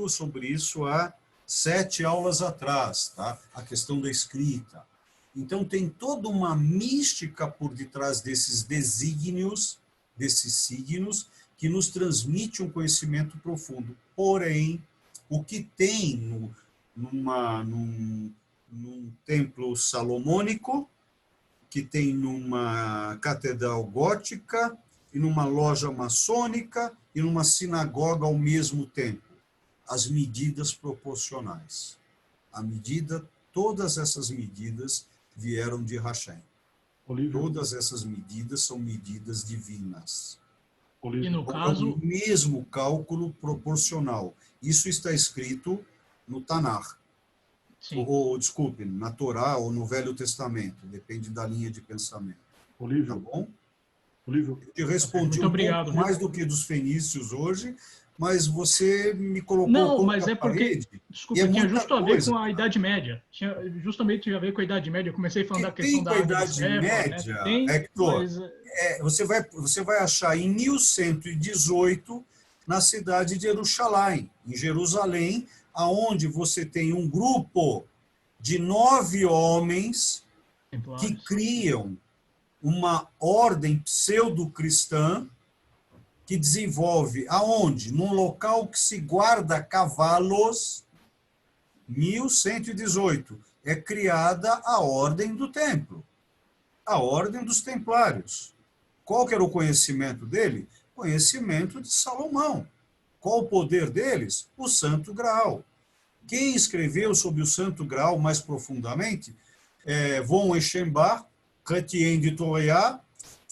sobre isso há 7 aulas atrás, tá? A questão da escrita. Então tem toda uma mística por detrás desses desígnios, desses signos, que nos transmite um conhecimento profundo. Porém, o que tem num templo salomônico, que tem numa catedral gótica, e numa loja maçônica, e numa sinagoga ao mesmo tempo. As medidas proporcionais. Todas essas medidas vieram de Hashem. Olívio, Todas essas medidas são medidas divinas. E no É caso, o mesmo cálculo proporcional. Isso está escrito no Tanakh. sim. Desculpe, na Torá ou no Velho Testamento. Depende da linha de pensamento. Tá Olívio, bom? Olívio, Eu te respondi Muito obrigado, pouco viu? mais do que dos fenícios hoje, mas você me colocou Não, contra mas a é porque, parede. E desculpa, é tinha muita justo a ver coisa, com a cara. Idade Média. Justamente a ver com a Idade Média. Eu comecei falando da Que questão tem com da a Água do Idade Céfalo, né? Média, Tem, Hector, mas você vai achar em 1118 na cidade de Jerusalém, em Jerusalém, aonde você tem um grupo de 9 homens que Templários. criam uma ordem pseudo-cristã que desenvolve aonde? Num local que se guarda cavalos, 1118. É criada a Ordem do Templo, a Ordem dos Templários. Qual que era o conhecimento dele? Conhecimento de Salomão. Qual o poder deles? O Santo Graal. Quem escreveu sobre o Santo Graal mais profundamente? Von Eschenbach, Chrétien de Troyes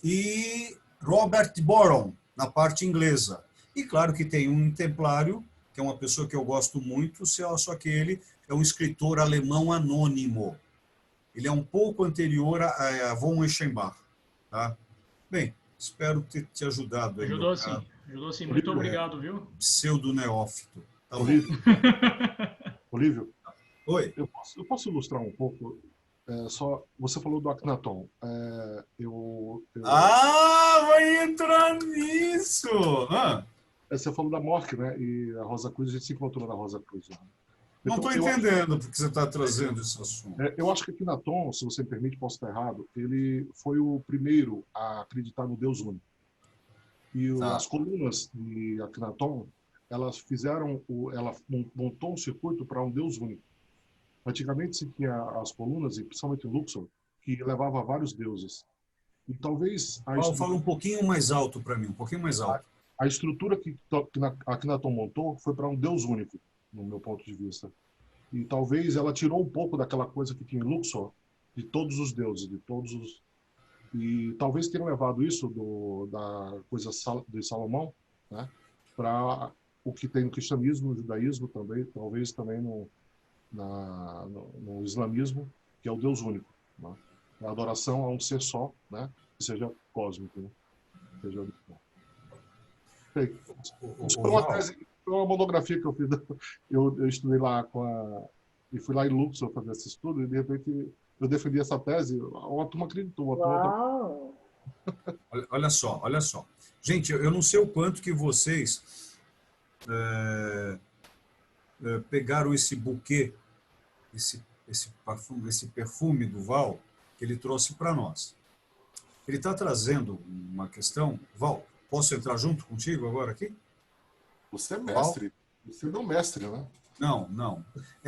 e Robert Boron, na parte inglesa. E claro que tem um templário, que é uma pessoa que eu gosto muito, só que ele é um escritor alemão anônimo. Ele é um pouco anterior a von Eschenbach. Tá? Bem, espero ter te ajudado aí, meu Ajudou caro sim. Ajudou sim. Muito obrigado, viu? pseudo-neófito. Tá bom? Olívio, Olívio, Oi. eu posso ilustrar um pouco? Você falou do Akhenaton. Vai entrar nisso! Você falou da Mork, né? E a Rosa Cruz, a gente se encontrou na Rosa Cruz. Né? Não Então, estou entendendo porque você está trazendo esse assunto. Eu acho que Akhenaton, se você me permite, posso estar errado, ele foi o primeiro a acreditar no Deus único. E as colunas de Akhenaton, ela montou um circuito para um Deus único. Antigamente se tinha as colunas, e principalmente em Luxor, que levava a vários deuses. E talvez Fala um pouquinho mais alto para mim, um pouquinho mais alto. a estrutura que Akhenaton montou foi para um Deus único, no meu ponto de vista. E talvez ela tirou um pouco daquela coisa que tinha em Luxor, de todos os deuses, e talvez tenha levado isso da coisa de Salomão, né, para o que tem no cristianismo, no judaísmo também, talvez também no islamismo, que é o Deus único, né? A adoração a um ser só, né, que seja cósmico, né? Foi uma tese, foi uma monografia que eu fiz. Eu estudei lá e fui lá em Luxor fazer esse estudo, e de repente eu defendi essa tese, uma turma acreditou. Uau! Olha só. Gente, eu não sei o quanto que vocês pegaram esse buquê, esse perfume do Val, que ele trouxe para nós. Ele está trazendo uma questão. Val, posso entrar junto contigo agora aqui? Você é mestre. Você é meu mestre, né? Não.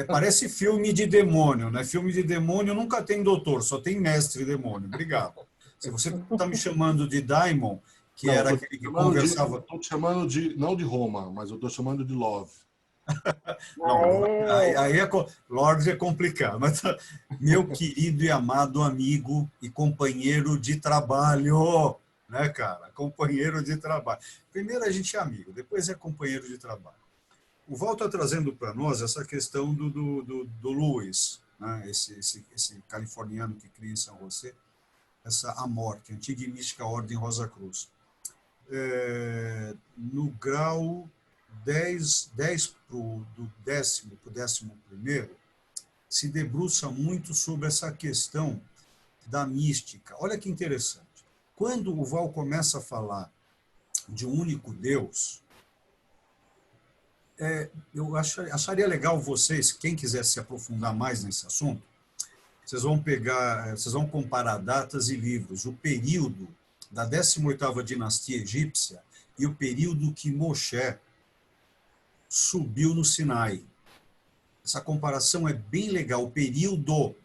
Parece filme de demônio, né? Filme de demônio nunca tem doutor, só tem mestre demônio. Obrigado. Se você está me chamando de Daimon, que Não, era aquele que conversava... Estou te chamando não de Roma, mas eu estou chamando de Love. Não, aí Lorde é complicado, mas meu querido e amado amigo e companheiro de trabalho, né, cara? Companheiro de trabalho. Primeiro a gente é amigo, depois é companheiro de trabalho. O Val está trazendo para nós essa questão do Lewis, né? esse californiano que cria em São José, a morte, a antiga e mística Ordem Rosa Cruz. No grau 10 do 10º para o 11º, se debruça muito sobre essa questão da mística. Olha que interessante. Quando o Val começa a falar de um único Deus, eu acharia legal vocês, quem quiser se aprofundar mais nesse assunto, vocês vão comparar datas e livros, o período da 18ª dinastia egípcia e o período que Moshe subiu no Sinai. Essa comparação é bem legal. O período,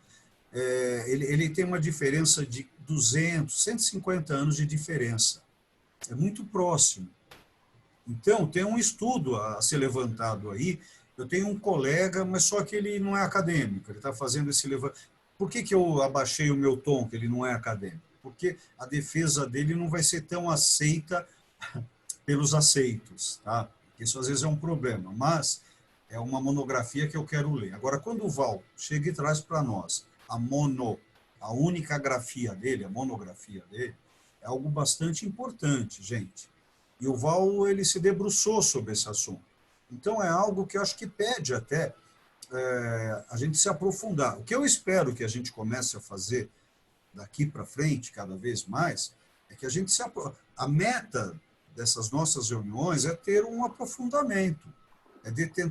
ele tem uma diferença de 200, 150 anos de diferença. É muito próximo. Então, tem um estudo a ser levantado aí. Eu tenho um colega, mas só que ele não é acadêmico, ele está fazendo esse levantamento. Por que eu abaixei o meu tom, que ele não é acadêmico? Porque a defesa dele não vai ser tão aceita pelos aceitos, tá? Isso às vezes é um problema, mas é uma monografia que eu quero ler. Agora, quando o Val chega e traz para nós a única grafia dele, a monografia dele, é algo bastante importante, gente. E o Val, ele se debruçou sobre esse assunto. Então, é algo que eu acho que pede até a gente se aprofundar. O que eu espero que a gente comece a fazer daqui para frente, cada vez mais, é que a gente a meta dessas nossas reuniões é ter um aprofundamento.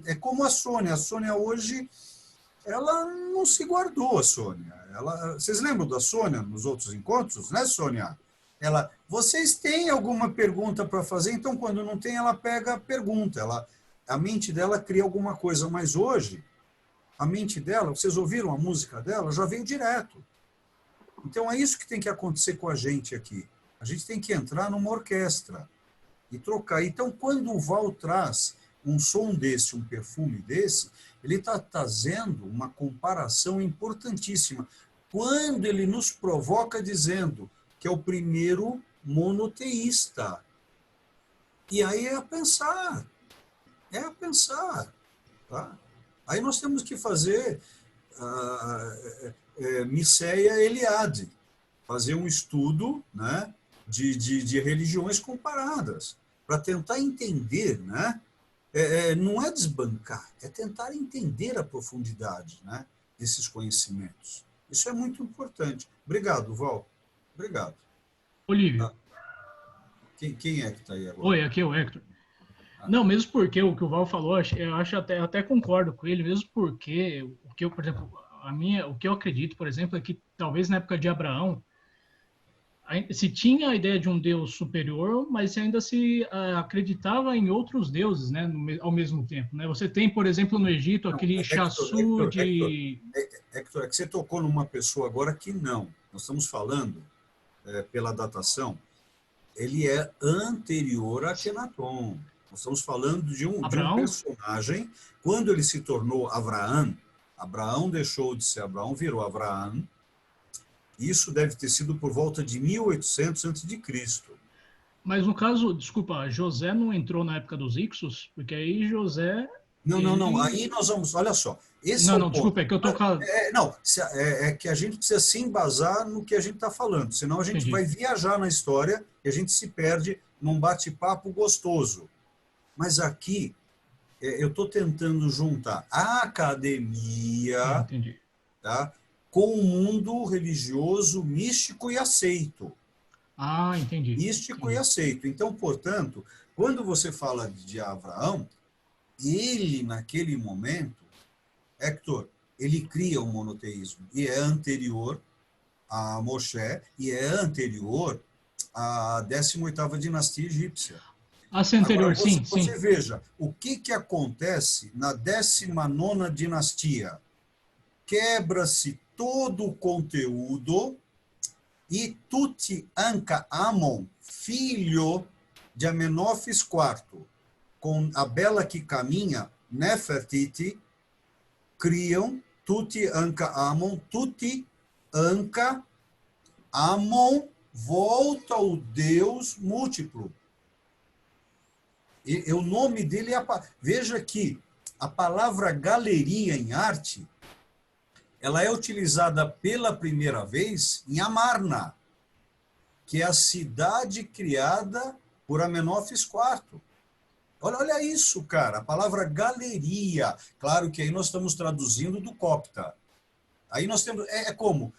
É como a Sônia. A Sônia hoje, ela não se guardou, a Sônia. Vocês lembram da Sônia nos outros encontros, né, Sônia? Vocês têm alguma pergunta para fazer? Então, quando não tem, ela pega a pergunta. A mente dela cria alguma coisa, mas hoje, a mente dela, vocês ouviram a música dela, já veio direto. Então, é isso que tem que acontecer com a gente aqui. A gente tem que entrar numa orquestra e trocar. Então, quando o Val traz um som desse, um perfume desse, ele está trazendo uma comparação importantíssima. Quando ele nos provoca dizendo que é o primeiro monoteísta. E aí é a pensar. Tá? Aí nós temos que fazer Miceia Eliade, fazer um estudo, né, de religiões comparadas, para tentar entender, né? Não é desbancar, é tentar entender a profundidade, né, desses conhecimentos. Isso é muito importante. Obrigado, Val. Obrigado. Olívio. Quem é que está aí agora? Oi, aqui é o Hector. Não, mesmo porque o que o Val falou, eu acho até concordo com ele, mesmo porque o que eu, por exemplo, o que eu acredito, por exemplo, é que talvez na época de Abraão se tinha a ideia de um Deus superior, mas ainda se acreditava em outros deuses, né, ao mesmo tempo, né? Você tem, por exemplo, no Egito aquele Chassu de... Hector, é que você tocou numa pessoa agora que não. Nós estamos falando, pela datação, ele é anterior a Akenaton. Nós estamos falando de um personagem. Quando ele se tornou Abraão deixou de ser Abraão, virou Avraham. Isso deve ter sido por volta de 1800 a.C. Mas no caso, desculpa, José não entrou na época dos Ixos? Porque aí José... Não. Aí nós vamos... Olha só. Desculpa, é que eu tô... É que a gente precisa se embasar no que a gente está falando. Senão a gente vai viajar na história e a gente se perde num bate-papo gostoso. Mas aqui, eu estou tentando juntar a academia, tá, com o mundo religioso, místico e aceito. Entendi. Místico e aceito. Então, portanto, quando você fala de Abraão, ele, naquele momento, Hector, ele cria o monoteísmo e é anterior a Moshe e é anterior à 18ª dinastia egípcia. Anterior, sim. Você veja, o que acontece na 19ª dinastia? Quebra-se todo o conteúdo e Tuti-Anka-Amon, filho de Amenófis IV, com a bela que caminha, Nefertiti, criam Tuti-Anka-Amon. Tuti-Anka-Amon volta ao Deus múltiplo. E o nome dele é... Veja que a palavra galeria em arte, ela é utilizada pela primeira vez em Amarna, que é a cidade criada por Amenófis IV. Olha isso, cara, a palavra galeria. Claro que aí nós estamos traduzindo do copta, Aí nós temos... como?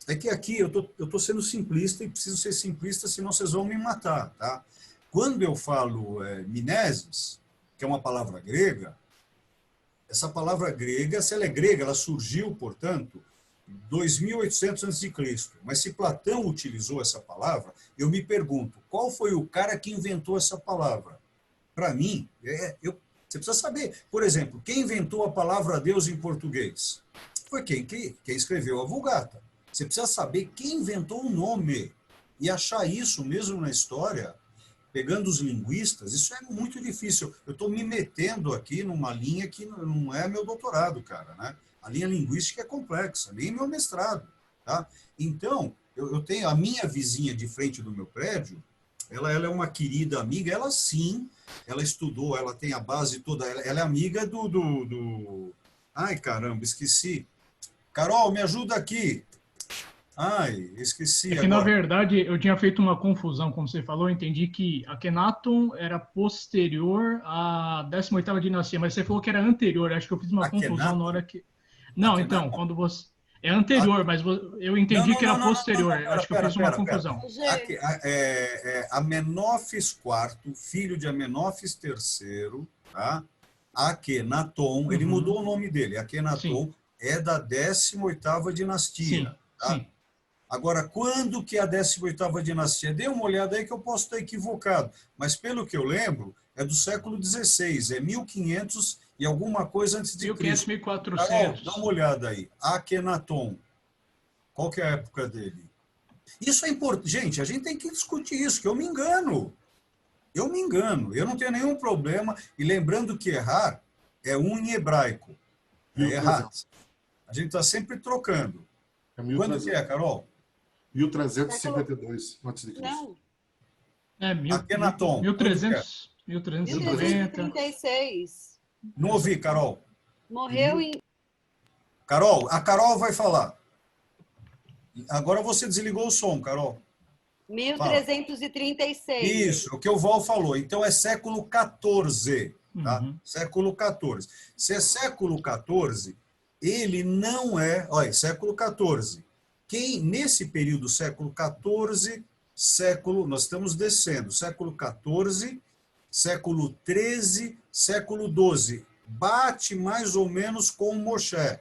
É que aqui eu tô sendo simplista e preciso ser simplista, senão vocês vão me matar, tá? Quando eu falo mimesis, que é uma palavra grega, essa palavra grega, se ela é grega, ela surgiu, portanto, 2.800 a.C. Mas se Platão utilizou essa palavra, eu me pergunto, qual foi o cara que inventou essa palavra? Para mim, você precisa saber. Por exemplo, quem inventou a palavra Deus em português? Foi quem escreveu a Vulgata. Você precisa saber quem inventou o nome e achar isso mesmo na história, pegando os linguistas, isso é muito difícil. Eu estou me metendo aqui numa linha que não é meu doutorado, cara, né? A linha linguística é complexa, nem meu mestrado, tá? Então, eu tenho a minha vizinha de frente do meu prédio, ela é uma querida amiga, ela sim, ela estudou, ela tem a base toda, ela é amiga do... Ai, caramba, esqueci. Carol, me ajuda aqui. Ai, esqueci É que, agora. na verdade, eu tinha feito uma confusão, como você falou, eu entendi que Akhenaton era posterior à 18ª dinastia, mas você falou que era anterior, acho que eu fiz uma confusão na hora que... Não, então, Akhenaton? quando você... É anterior, mas eu entendi que era posterior, acho que eu fiz uma confusão. Gente, Amenófis IV, filho de Amenófis III, tá? Akhenaton, ele mudou o nome dele, Akhenaton Sim. é da 18ª dinastia. Sim, Tá? sim. Agora, quando que é a 18ª dinastia? Dê uma olhada aí que eu posso estar equivocado, mas pelo que eu lembro, é do século XVI, é 1500 e alguma coisa antes de 1500, Cristo. 1400. Carol, dá uma olhada aí. Akhenaton, qual que é a época dele? Isso é importante. Gente, a gente tem que discutir isso, que eu me engano. Eu me engano. Eu não tenho nenhum problema. E lembrando que errar é em hebraico. É errar. A gente está sempre trocando. Quando que é, Carol? 1352 a.C. Não, Akhenaton. 1300, 1390. 1336. Não ouvi, Carol. Morreu em... Carol, a Carol vai falar. Agora você desligou o som, Carol. 1336. Isso, o que o Val falou. Então é século XIV. Tá? Século XIV. Se é século XIV, ele não é... Olha, século XIV. Quem, nesse período, século XIV, nós estamos descendo, século XIV, século XIII, século XII. Bate mais ou menos com Moshe.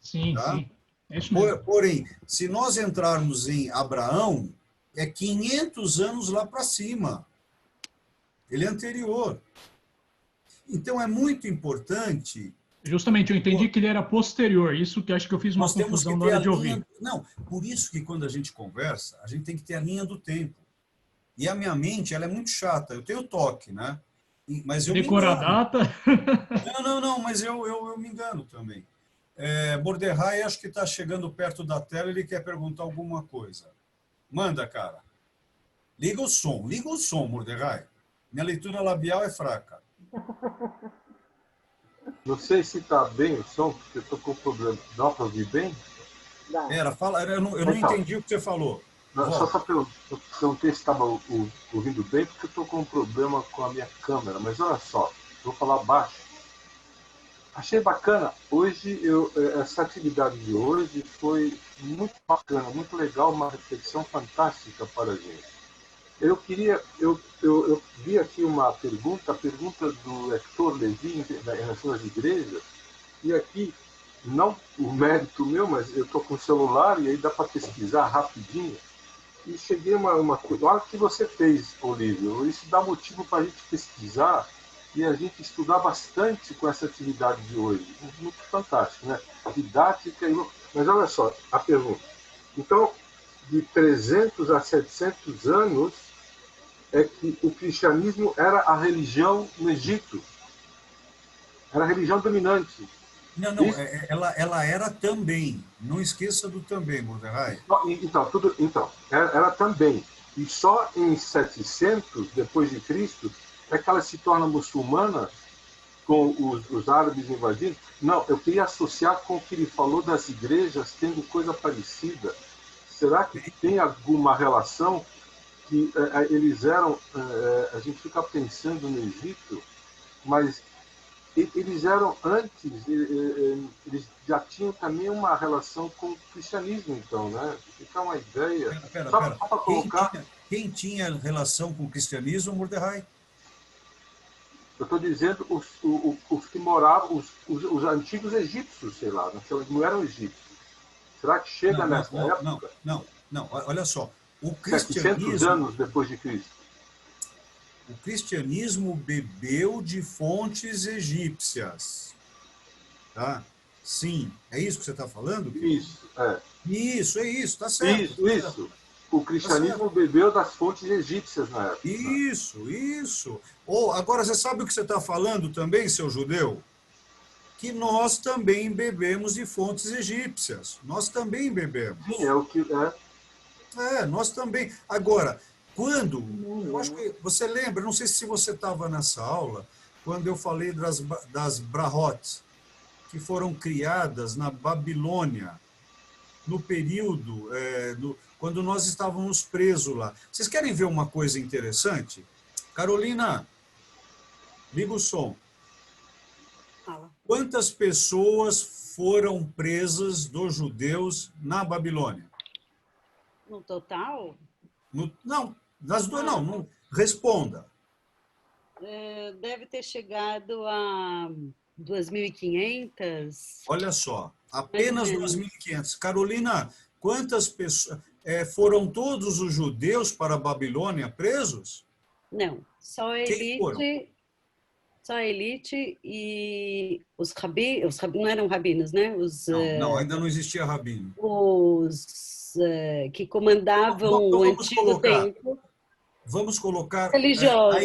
Sim, tá? sim. É isso mesmo. Porém, se nós entrarmos em Abraão, é 500 anos lá para cima. Ele é anterior. Então, é muito importante... Justamente, eu entendi que ele era posterior. Isso que acho que eu fiz uma Nós temos confusão que na ter hora a de linha... ouvir. Não, por isso que quando a gente conversa, a gente tem que ter a linha do tempo. E a minha mente, ela é muito chata. Eu tenho toque, né? Mas eu Decora a me engano. data. Não, mas eu me engano também. Borderhai, acho que está chegando perto da tela, ele quer perguntar alguma coisa. Manda, cara. Liga o som, Borderhai. Minha leitura labial é fraca. Não sei se está bem o som, porque eu estou com problema. Dá para ouvir bem? Fala, eu não entendi o que você falou. Não, só para perguntar se estava ouvindo bem, porque eu estou com um problema com a minha câmera. Mas olha só, vou falar baixo. Achei bacana. Hoje, essa atividade de hoje foi muito bacana, muito legal, uma reflexão fantástica para a gente. Eu vi aqui uma pergunta, a pergunta do Hector Levi em relação às igrejas, e aqui, não o mérito meu, mas eu estou com o celular e aí dá para pesquisar rapidinho, e cheguei a uma coisa. Olha o que você fez, Olívio, isso dá motivo para a gente pesquisar e a gente estudar bastante com essa atividade de hoje. Muito fantástico, né? Didática, mas olha só, a pergunta. Então, de 300 a 700 anos, é que o cristianismo era a religião no Egito. Era a religião dominante. Não, ela era também. Não esqueça do também, Borderhai. Então, era também. E só em 700, depois de Cristo, é que ela se torna muçulmana, com os árabes invadindo. Não, eu queria associar com o que ele falou das igrejas tendo coisa parecida. Será que tem alguma relação? Que eles eram, a gente fica pensando no Egito, mas eles eram antes, eles já tinham também uma relação com o cristianismo, então, né? Fica uma ideia. Pera. Só para colocar. Quem tinha relação com o cristianismo, Mordecai? Eu estou dizendo os que moravam, os antigos egípcios, sei lá, não eram egípcios. Será que chega nessa época? Não, olha só. O 700 cristianismo, anos depois de Cristo. o cristianismo bebeu de fontes egípcias. Tá? Sim, é isso que você está falando? Isso, é. Isso, é isso, tá certo. Isso. O cristianismo bebeu das fontes egípcias na época. Isso. Ou, agora, você sabe o que você está falando também, seu judeu? Que nós também bebemos de fontes egípcias. Nós também bebemos. Sim, é o que é. Nós também. Agora, quando... Eu acho que você lembra, não sei se você estava nessa aula, quando eu falei das brahot, que foram criadas na Babilônia, no período, quando nós estávamos presos lá. Vocês querem ver uma coisa interessante? Carolina, liga o som. Fala. Quantas pessoas foram presas dos judeus na Babilônia? No total, Não, das duas não. Responda. deve ter chegado a 2.500. Olha só, apenas 2.500. Carolina, quantas pessoas... foram todos os judeus para a Babilônia presos? Não, só a Quem foram? elite. Só a elite e os rabinos, não eram rabinos, né? Não, ainda não existia rabino. Os que comandavam o antigo templo. Vamos colocar Religiosos.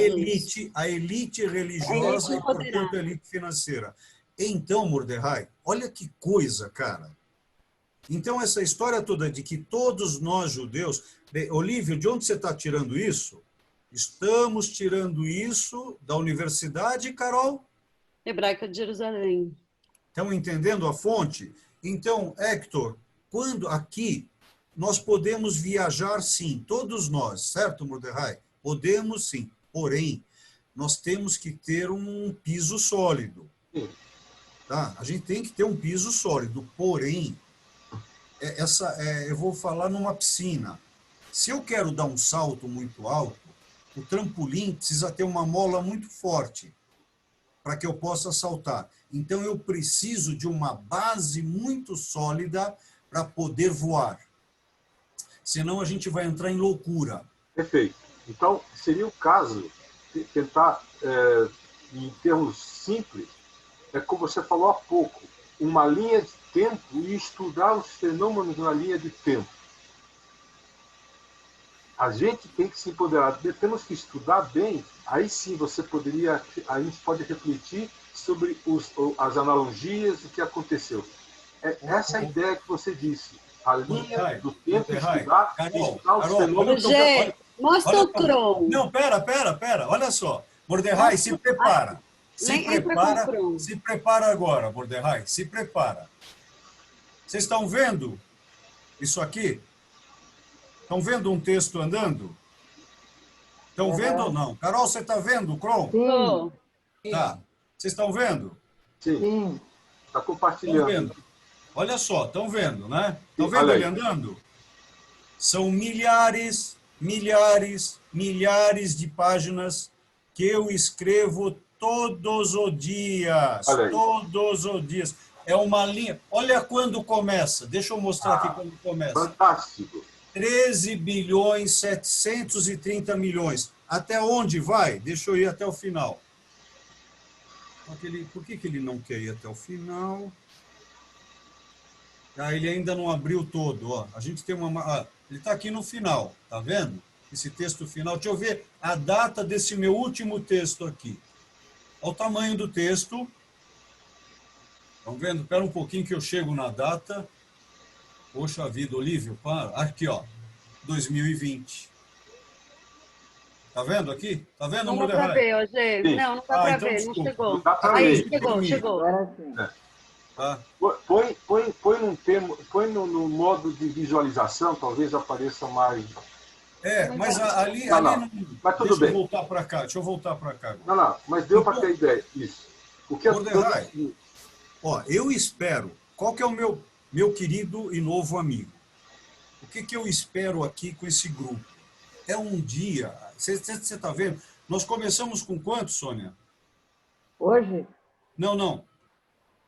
a elite religiosa e, portanto, a elite financeira. Então, Mordecai, olha que coisa, cara. Então, essa história toda de que todos nós judeus... Olívio, de onde você está tirando isso? Estamos tirando isso da universidade, Carol? Hebraica de Jerusalém. Estão entendendo a fonte? Então, Hector, quando aqui nós podemos viajar sim, todos nós, certo, Mordecai? Podemos sim, porém, nós temos que ter um piso sólido. Tá? A gente tem que ter um piso sólido, porém, eu vou falar numa piscina. Se eu quero dar um salto muito alto, o trampolim precisa ter uma mola muito forte para que eu possa saltar. Então, eu preciso de uma base muito sólida para poder voar. Senão, a gente vai entrar em loucura. Perfeito. Então, seria o caso de tentar, em termos simples, como você falou há pouco, uma linha de tempo e estudar os fenômenos na linha de tempo. A gente tem que se empoderar, temos que estudar bem, aí sim a gente pode refletir sobre as analogias e o que aconteceu. Essa é a ideia que você disse. A linha do tempo, estudar os fenômenos. Mostra o Chrome. Não, pera, olha só. Mordecai, se prepara. Se prepara agora, Mordecai, se prepara. Vocês estão vendo isso aqui? Estão vendo um texto andando? Estão vendo ou não? Carol, você está vendo o Chrome? Sim. Tá. Vocês estão vendo? Sim. Está Estão compartilhando. vendo? Olha só, estão vendo, né? Estão vendo ele andando? São milhares de páginas que eu escrevo todos os dias. Todos os dias. É uma linha. Olha quando começa. Deixa eu mostrar aqui quando começa. Fantástico. 13 bilhões 730 milhões. Até onde vai? Deixa eu ir até o final. Por que ele não quer ir até o final? Ele ainda não abriu todo. Ó. A gente tem uma... ele está aqui no final, tá vendo? Esse texto final. Deixa eu ver a data desse meu último texto aqui. Olha o tamanho do texto. Estão vendo? Espera um pouquinho que eu chego na data. Poxa vida, Olívio, para. Aqui, ó. 2020. Tá vendo aqui? Tá vendo, Não dá para ver, Ogê. Não dá para então ver, desculpa. não chegou. Não dá pra Aí, ver. chegou. Agora sim. Tá? Põe no modo de visualização, talvez apareça mais. Mas ali Não. não. Mas tudo Deixa bem. eu voltar para cá. Não, Não, mas deu para ter ideia. Isso. O que as Mordecai, ó, eu espero, qual que é o meu querido e novo amigo? O que eu espero aqui com esse grupo? É um dia, você está vendo? Nós começamos com quantos, Sônia? Hoje, Não.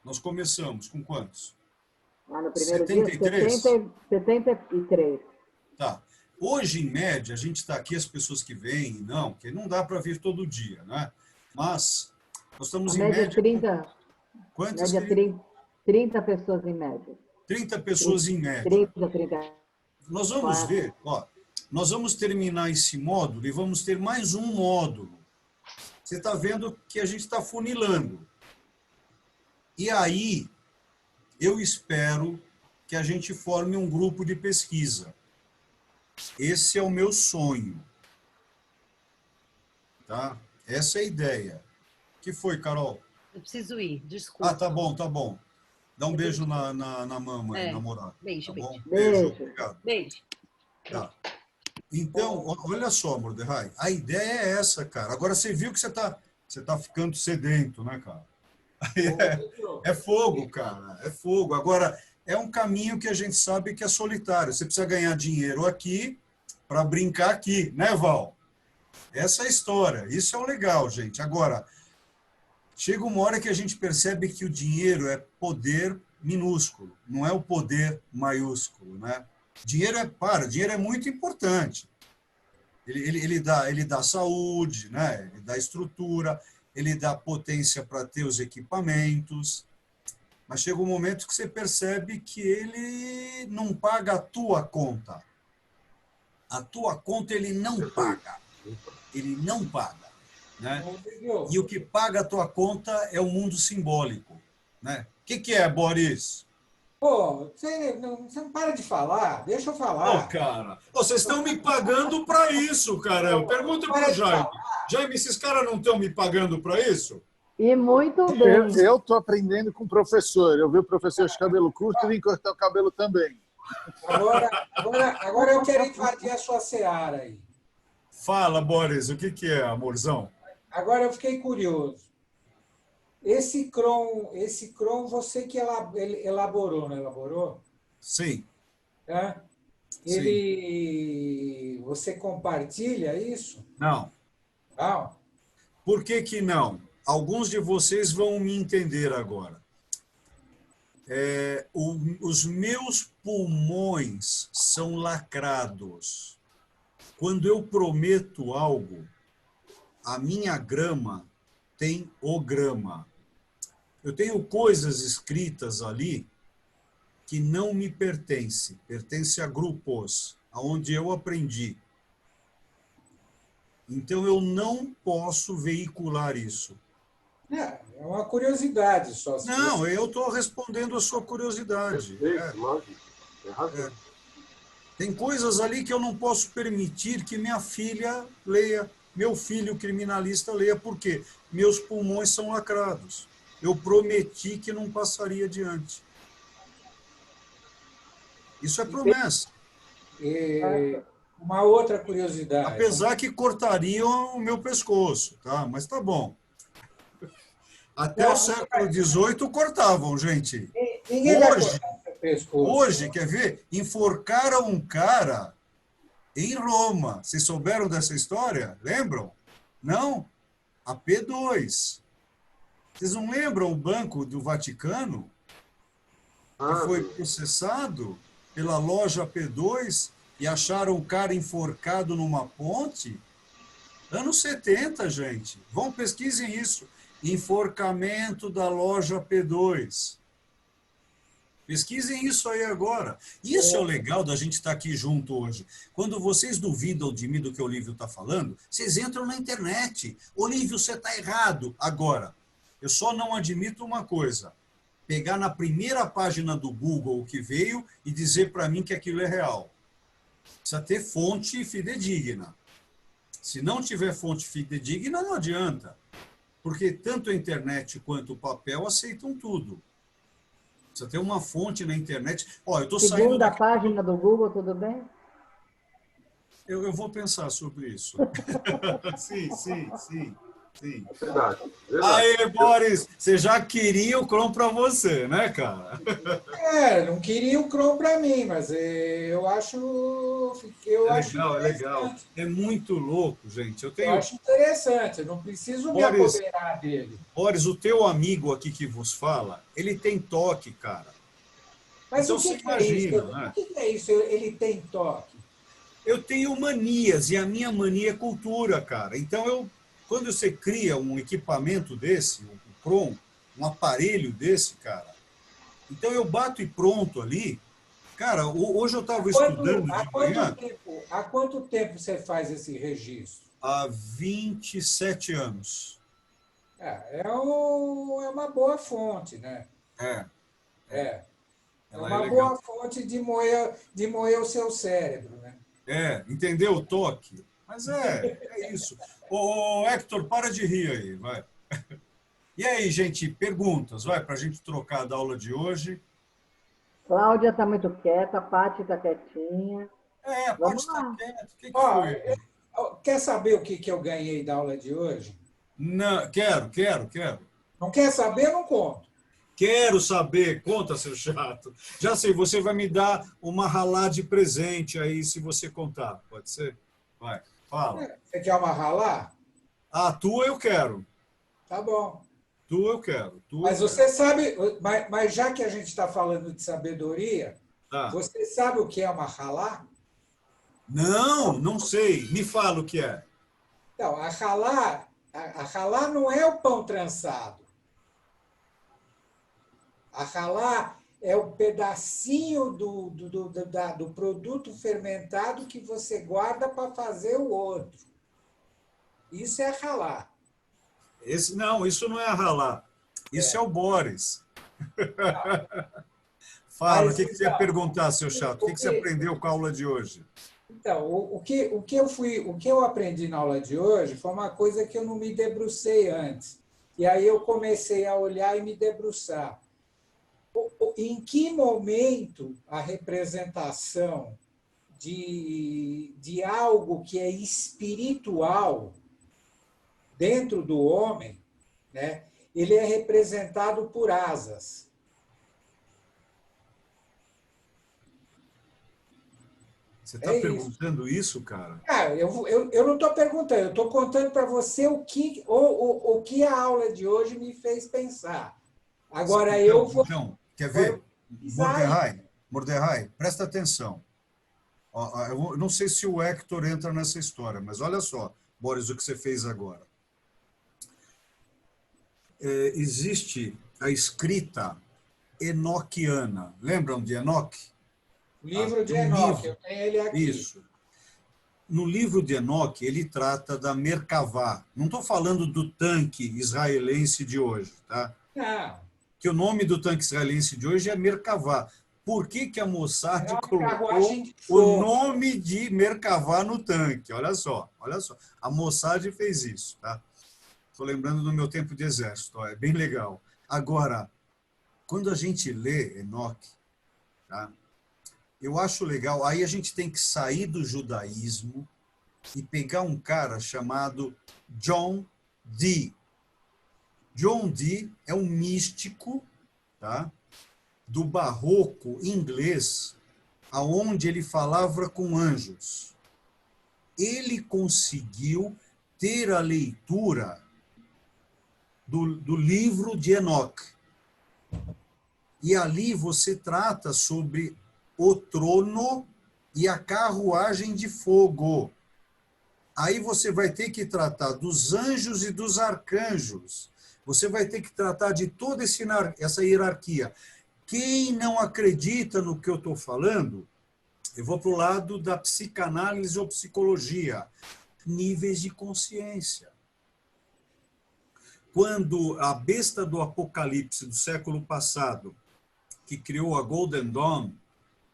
Nós começamos com quantos? lá no primeiro dia, 73? 73. Tá. Hoje, em média, a gente está aqui, as pessoas que vêm, não, porque não dá para vir todo dia, né? Mas nós A estamos em média é média... 30, Quantas? média 30 pessoas em média. 30 pessoas em média. 30, 30. Nós vamos ver, ó, nós vamos terminar esse módulo e vamos ter mais um módulo. Você está vendo que a gente está funilando. E aí, eu espero que a gente forme um grupo de pesquisa. Esse é o meu sonho. Tá? Essa é a ideia. O que foi, Carol? Eu preciso ir, desculpa. Ah, tá bom. Dá um beijo na mamãe, É. namorada. Beijo, Tá bom? beijo. Obrigado. Beijo. Tá. Então, olha só, Mordecai, a ideia é essa, cara. Agora você viu que você tá ficando sedento, né, cara? É fogo, cara, é fogo. Agora, é um caminho que a gente sabe que é solitário. Você precisa ganhar dinheiro aqui para brincar aqui, né, Val? Essa é a história. Isso é o legal, gente. Agora, chega uma hora que a gente percebe que o dinheiro é poder minúsculo, não é o poder maiúsculo, né? Dinheiro é muito importante. Ele dá saúde, né? Ele dá estrutura, ele dá potência para ter os equipamentos, mas chega um momento que você percebe que ele não paga a tua conta. A tua conta ele não paga. Ele não paga. Né? E o que paga a tua conta é o mundo simbólico. Né? O que é, Boris? Pô, você não para de falar, deixa eu falar. Ô, cara, vocês estão me pagando para isso, caramba. Pergunta para o Jaime. Jaime, esses caras não estão me pagando para isso? E muito bem. Eu estou aprendendo com o professor. Eu vi o professor de cabelo curto e vim cortar o cabelo também. Agora eu quero invadir a sua seara aí. Fala, Boris, o que é, amorzão? Agora eu fiquei curioso. Esse Cron você que elaborou, não elaborou? Sim. É? Você compartilha isso? Não. Não. Por que não? Alguns de vocês vão me entender agora. Os meus pulmões são lacrados. Quando eu prometo algo, a minha grama tem o grama. Eu tenho coisas escritas ali que não me pertencem, pertence a grupos, aonde eu aprendi. Então eu não posso veicular isso. É uma curiosidade só. Não, eu estou respondendo a sua curiosidade. Lógico. Tem razão. Tem coisas ali que eu não posso permitir que minha filha leia, meu filho criminalista leia, porque meus pulmões são lacrados. Eu prometi que não passaria adiante. Isso é promessa. Uma outra curiosidade. Apesar que cortariam o meu pescoço, tá? Mas tá bom. Até o século XVIII cortavam, gente. Ninguém vai cortar seu pescoço. Hoje, quer ver? Enforcaram um cara em Roma. Vocês souberam dessa história? Lembram? Não? A P2. Vocês não lembram o Banco do Vaticano? Que foi processado pela loja P2 e acharam o cara enforcado numa ponte? Anos 70, gente. Vão, pesquisem isso. Enforcamento da loja P2. Pesquisem isso aí agora. Isso é o legal da gente estar aqui junto hoje. Quando vocês duvidam de mim do que o Olívio está falando, vocês entram na internet. Olívio, você está errado. Agora, eu só não admito uma coisa. Pegar na primeira página do Google o que veio e dizer para mim que aquilo é real. Precisa ter fonte fidedigna. Se não tiver fonte fidedigna, não adianta. Porque tanto a internet quanto o papel aceitam tudo. Precisa ter uma fonte na internet. Ó, eu estou saindo Segunda página do Google, tudo bem? Eu vou pensar sobre isso. Sim. Sim. Verdade. Verdade. Aí, Boris, você já queria o Chrome para você, né, cara? Não queria o Chrome para mim, mas eu acho É legal. interessante. É muito louco, gente. Eu acho interessante, eu não preciso me Boris, apoderar dele. Boris, o teu amigo aqui que vos fala, ele tem toque, cara. Mas Então o que você que é isso? imagina, né? O que que é isso? Ele tem toque? Eu tenho manias e a minha mania é cultura, cara. Então, quando você cria um equipamento desse, um Chrome, um aparelho desse, cara, então eu bato e pronto ali. Cara, hoje eu estava estudando de manhã Há quanto tempo você faz esse registro? há 27 anos. É uma boa fonte, né? É, É ela é uma legal. boa fonte de moer o seu cérebro, né? Entendeu o toque? Mas é isso. Ô, Hector, para de rir aí, vai. E aí, gente, perguntas, vai, para a gente trocar da aula de hoje. Cláudia está muito quieta, a Paty está quietinha. A Vamos Paty está lá. quieta. O que Ó, foi? quer saber o que eu ganhei da aula de hoje? Não, quero. Não quer saber? Não conto. Quero saber. Conta, seu chato. Já sei, você vai me dar uma ralá de presente aí, se você contar. Pode ser? Vai, fala. Você quer uma ralá? Ah, tua eu quero. Tá bom. Tua eu quero. Mas você sabe, mas já que a gente está falando de sabedoria, Tá. você sabe o que é uma ralá? Não sei. Me fala o que é. Então, a ralá não é o pão trançado. A ralá é o pedacinho do produto fermentado que você guarda para fazer o outro. Isso é ralá. Não, isso não é a ralá. Isso é o Boris. Fala, Mas, o que você ia perguntar, seu chato? O que você aprendeu com a aula de hoje? Então, o que eu aprendi na aula de hoje foi uma coisa que eu não me debrucei antes. E aí eu comecei a olhar e me debruçar. Em que momento a representação de algo que é espiritual dentro do homem, né, ele é representado por asas? Você está perguntando isso, cara? Eu não estou perguntando, eu estou contando para você o que a aula de hoje me fez pensar. Agora Então, quer ver? Mordecai, presta atenção. Eu não sei se o Hector entra nessa história, mas olha só, Boris, o que você fez agora. Existe a escrita enoquiana. Lembram de Enoque? O livro de Enoque, eu tenho ele aqui. Isso. No livro de Enoque, ele trata da Merkavá. Não estou falando do tanque israelense de hoje, tá? Não. Que o nome do tanque israelense de hoje é Merkavá. Por que a Mossad colocou o nome de Merkavá no tanque? Olha só. A Mossad fez isso, tá? Estou lembrando do meu tempo de exército, é bem legal. Agora, quando a gente lê Enoque, tá? Eu acho legal, aí a gente tem que sair do judaísmo e pegar um cara chamado John Dee. John Dee é um místico, tá? Do barroco inglês, aonde ele falava com anjos. Ele conseguiu ter a leitura do livro de Enoque. E ali você trata sobre o trono e a carruagem de fogo. Aí você vai ter que tratar dos anjos e dos arcanjos. Você vai ter que tratar de toda essa hierarquia. Quem não acredita no que eu estou falando, eu vou para o lado da psicanálise ou psicologia. Níveis de consciência. Quando a besta do Apocalipse do século passado, que criou a Golden Dawn,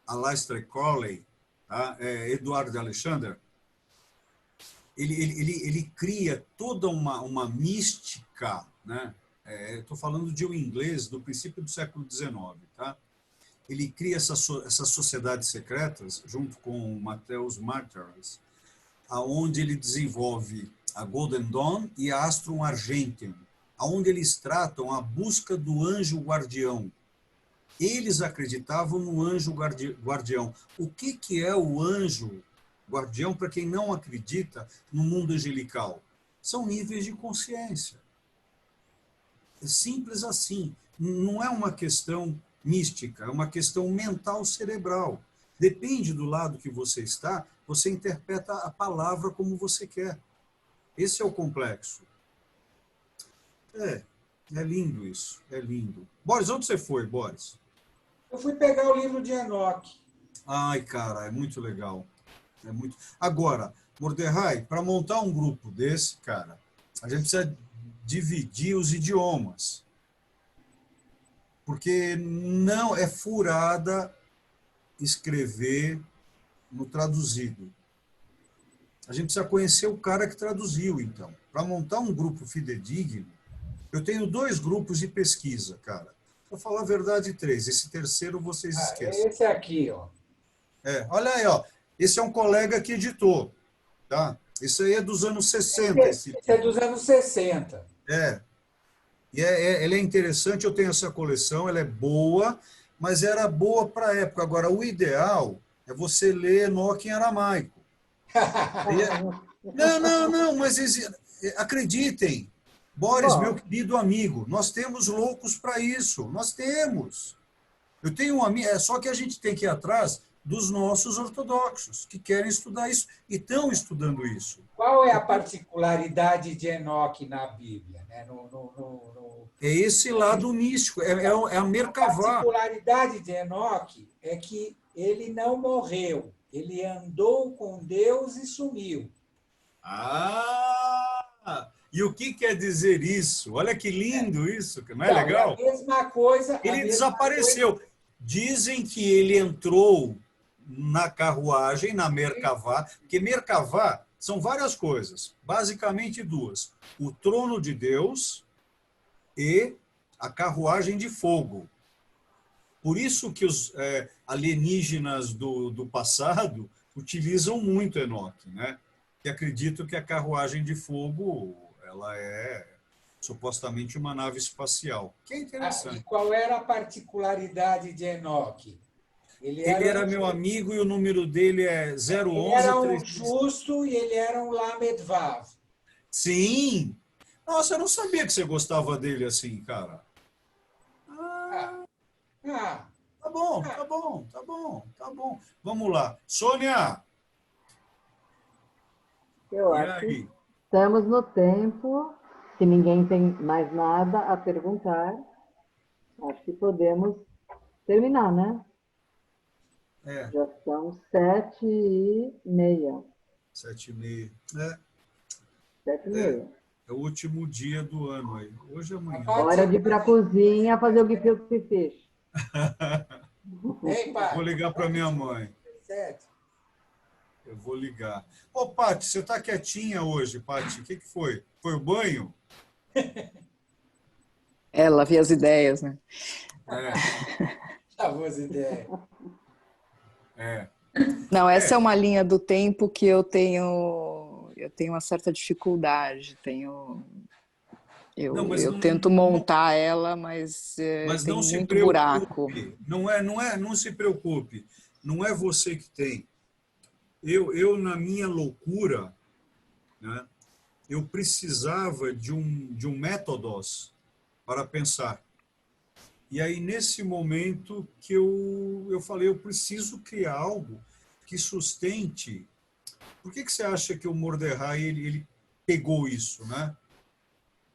Aleister Crowley, tá? Eduardo Alexander, ele cria toda uma mística, né? Estou falando de um inglês do princípio do século XIX, tá? Ele cria essas sociedades secretas junto com Matthäus Martyrs, aonde ele desenvolve a Golden Dawn e a Astrum Argentium, onde eles tratam a busca do anjo guardião. Eles acreditavam no anjo guardião. O que é o anjo guardião, para quem não acredita no mundo angelical? São níveis de consciência. É simples assim. Não é uma questão mística, é uma questão mental cerebral. Depende do lado que você está, você interpreta a palavra como você quer. Esse é o complexo. É lindo isso, é lindo. Boris, onde você foi, Boris? Eu fui pegar o livro de Enoque. Ai, cara, é muito legal. É muito. Agora, Mordecai, para montar um grupo desse, cara, a gente precisa dividir os idiomas. Porque não é furada escrever no traduzido. A gente precisa conhecer o cara que traduziu, então. Para montar um grupo fidedigno, eu tenho 2 grupos de pesquisa, cara. Vou falar a verdade, 3. Esse terceiro vocês esquecem. Esse aqui, ó. Olha aí, ó. Esse é um colega que editou, tá? Esse aí é dos anos 60. Esse é dos anos 60. E ele é interessante, eu tenho essa coleção, ela é boa, mas era boa para a época. Agora, o ideal é você ler Enoque em aramaico. Não, mas acreditem, Boris, meu querido amigo, nós temos loucos para isso, nós temos. Eu tenho um amigo, só que a gente tem que ir atrás dos nossos ortodoxos, que querem estudar isso, e estão estudando isso. Qual é a particularidade de Enoque na Bíblia? Né? É esse lado místico, é a Merkavá. A particularidade de Enoque é que ele não morreu, ele andou com Deus e sumiu. E o que quer dizer isso? Olha que lindo isso, não é legal? É a mesma coisa. Ele desapareceu. Dizem que ele entrou na carruagem, na Merkavá, porque Merkavá são várias coisas, basicamente 2. O trono de Deus e a carruagem de fogo. Por isso que os alienígenas do passado utilizam muito Enoque, né? Que acreditam que a carruagem de fogo ela é supostamente uma nave espacial, que é interessante. E qual era a particularidade de Enoque? Ele era meu amigo e o número dele é 011. Ele era um justo e ele era um Lamedvav. Sim! Nossa, eu não sabia que você gostava dele assim, cara. Tá bom. Vamos lá. Sônia! Eu acho que estamos no tempo. Se ninguém tem mais nada a perguntar, acho que podemos terminar, né? Já são 7h30. 7h30. 7h30. É o último dia do ano aí. Hoje é amanhã. Hora de ir para a cozinha fazer o gefilte fish. Vou ligar para minha mãe. Eu vou ligar. Ô, Paty, você está quietinha hoje, Paty? O que foi? Foi o banho? Lavei as ideias, né? Lavou as ideias. Não, essa é uma linha do tempo que eu tenho uma certa dificuldade. Eu tento montar ela, mas tem muito buraco. Não se preocupe. Não é você que tem. Eu na minha loucura, né, eu precisava de um métodos para pensar. E aí, nesse momento que eu falei, eu preciso criar algo que sustente. Por que você acha que o Mordecai ele pegou isso, né?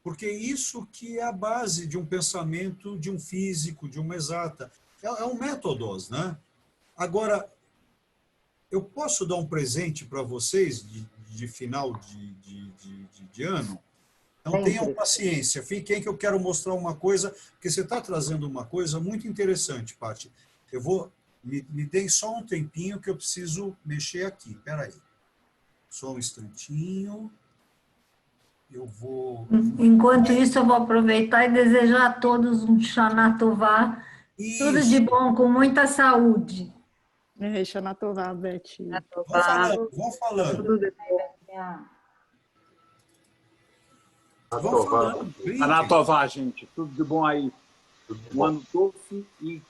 Porque isso que é a base de um pensamento, de um físico, de uma exata. É um métodos, né? Agora, eu posso dar um presente para vocês de final de ano? Então, tenham paciência. Fiquem que eu quero mostrar uma coisa, porque você está trazendo uma coisa muito interessante, Paty. Eu vou... Me deem só um tempinho que eu preciso mexer aqui. Espera aí. Só um instantinho. Eu vou... Enquanto isso, eu vou aproveitar e desejar a todos um Shana Tová. Tudo de bom, com muita saúde. Shana Tová, Beth. Vão falando. Tudo de bom. Vamos falando. Anatová, gente. Tudo de bom aí. Um ano doce e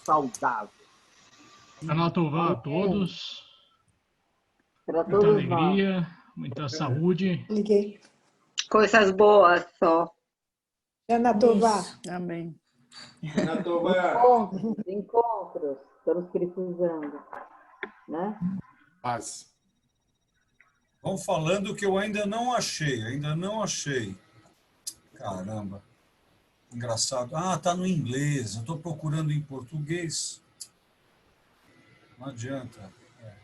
saudável. Anatová a todos. Para Muita todos nós. alegria, muita saúde. Liguei. Coisas boas só. Anatová. Amém. Encontros, estamos precisando, né? Paz. Vamos falando que eu ainda não achei. Caramba. Engraçado. Ah, tá no inglês. Eu estou procurando em português. Não adianta.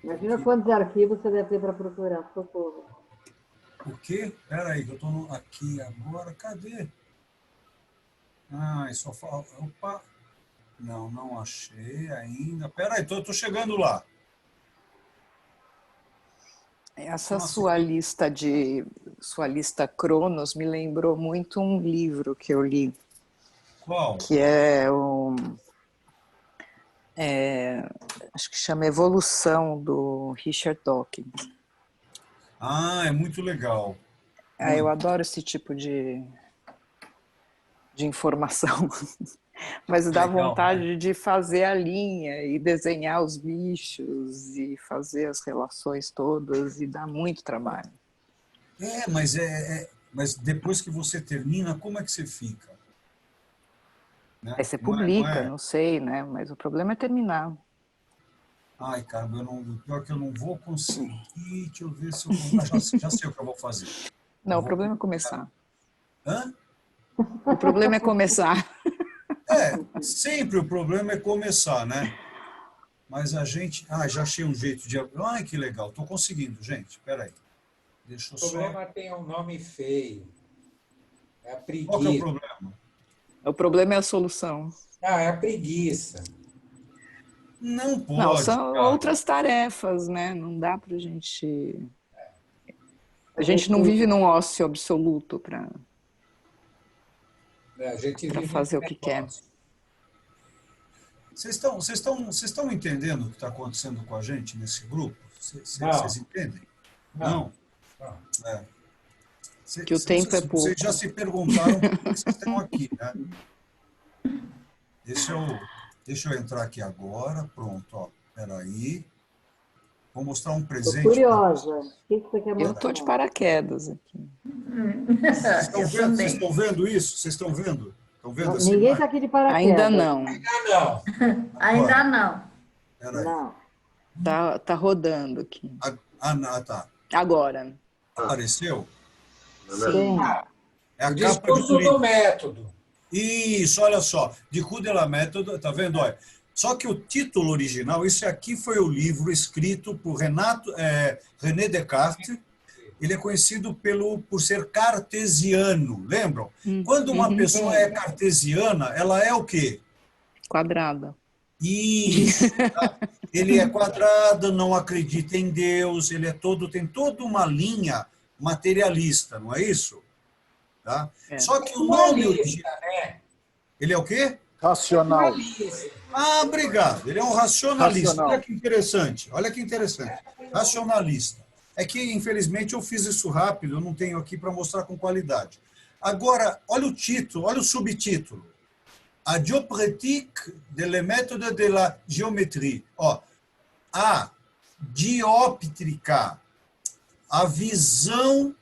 Imagina quantos arquivos você deve ter para procurar, socorro. O quê? Espera aí, que eu estou aqui agora. Cadê? Ah, só falta... Opa! Não achei ainda. Espera aí, estou chegando lá. Essa sua lista Cronos me lembrou muito um livro que eu li. Qual? Que é acho que chama Evolução, do Richard Dawkins. Ah, é muito legal. Eu adoro esse tipo de informação. Mas dá Legal, vontade de fazer a linha e desenhar os bichos e fazer as relações todas e dá muito trabalho. Mas depois que você termina, como é que você fica? Né? Aí você publica, não sei, né? Mas o problema é terminar. Ai, cara, pior que eu não vou conseguir. Deixa eu ver se eu já sei o que eu vou fazer. Não, o problema é começar. Hã? O problema é começar. Sempre o problema é começar, né? Mas a gente... já achei um jeito de... Ai, que legal. Estou conseguindo, gente. Espera aí. Deixa eu O problema tem um nome feio. É a preguiça. Qual que é o problema? O problema é a solução. É a preguiça. Não pode. Não, são cara. outras tarefas, né? Não dá pra gente... A gente não vive num ócio absoluto para fazer o que quer. Vocês estão entendendo o que está acontecendo com a gente nesse grupo? Vocês entendem? Não? Que o tempo é pouco. Vocês já se perguntaram por que vocês estão aqui, né? Deixa eu entrar aqui agora. Pronto, ó. Espera aí. Vou mostrar um presente. Estou curiosa. O que você quer mostrar? Eu estou de paraquedas aqui. Vocês estão vendo isso? Vocês estão vendo? Estão vendo assim? Ninguém está aqui de paraquedas. Ainda não. Ainda não. Não. Tá rodando aqui. Tá. Agora. Apareceu? Sim. É a O capa discurso do método. Isso, olha só. De Cudela Método, tá vendo? Olha. Só que o título original, esse aqui foi o livro escrito por René Descartes. Ele é conhecido por ser cartesiano, lembram? Quando uma pessoa é cartesiana, ela é o quê? Quadrada. Isso. Tá? Ele é quadrado, não acredita em Deus, tem toda uma linha materialista, não é isso? Tá? Só que o nome original... Ele é o quê? Racional. Obrigado. Ele é um racionalista. Olha que interessante. Racionalista. É que, infelizmente, eu fiz isso rápido, eu não tenho aqui para mostrar com qualidade. Agora, olha o título, olha o subtítulo. A dioprétique de la méthode de la géométrie. Ó, a dióptrica, a visão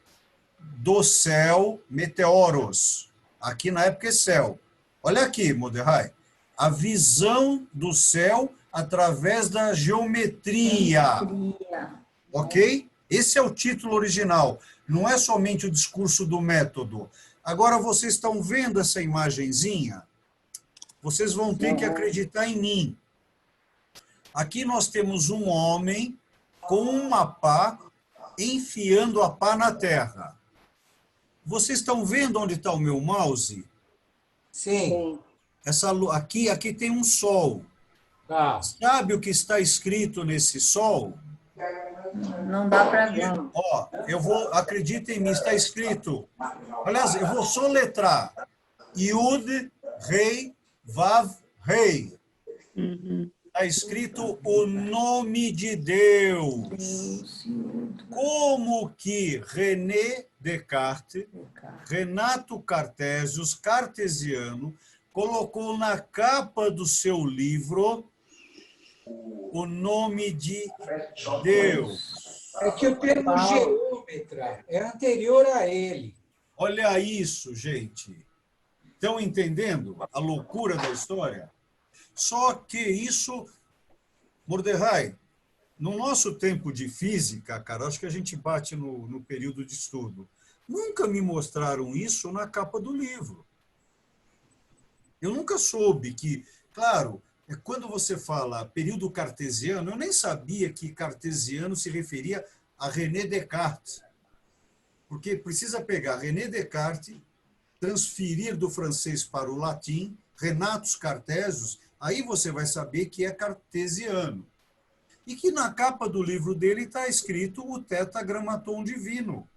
do céu, meteoros. Aqui na época é céu. Olha aqui, Moderai. A visão do céu através da geometria. Ok? Esse é o título original. Não é somente o discurso do método. Agora, vocês estão vendo essa imagenzinha? Vocês vão ter que acreditar em mim. Aqui nós temos um homem com uma pá enfiando a pá na terra. Vocês estão vendo onde está o meu mouse? Sim. Aqui tem um sol. Sabe o que está escrito nesse sol? Não dá para ver. Ó, acredita em mim, está escrito. Aliás, eu vou soletrar. Yud, Rei, Vav, Rei. está escrito o nome de Deus. Como que René Descartes, Renato Cartesius, cartesiano, colocou na capa do seu livro o nome de Deus. É que o termo geômetra é anterior a ele. Olha isso, gente. Estão entendendo a loucura da história? Só que isso, Mordecai, no nosso tempo de física, cara, acho que a gente bate no período de estudo. Nunca me mostraram isso na capa do livro. Eu nunca soube que, claro, quando você fala período cartesiano, eu nem sabia que cartesiano se referia a René Descartes. Porque precisa pegar René Descartes, transferir do francês para o latim, Renatus Cartesius, aí você vai saber que é cartesiano. E que na capa do livro dele está escrito o Tetragrammaton Divino.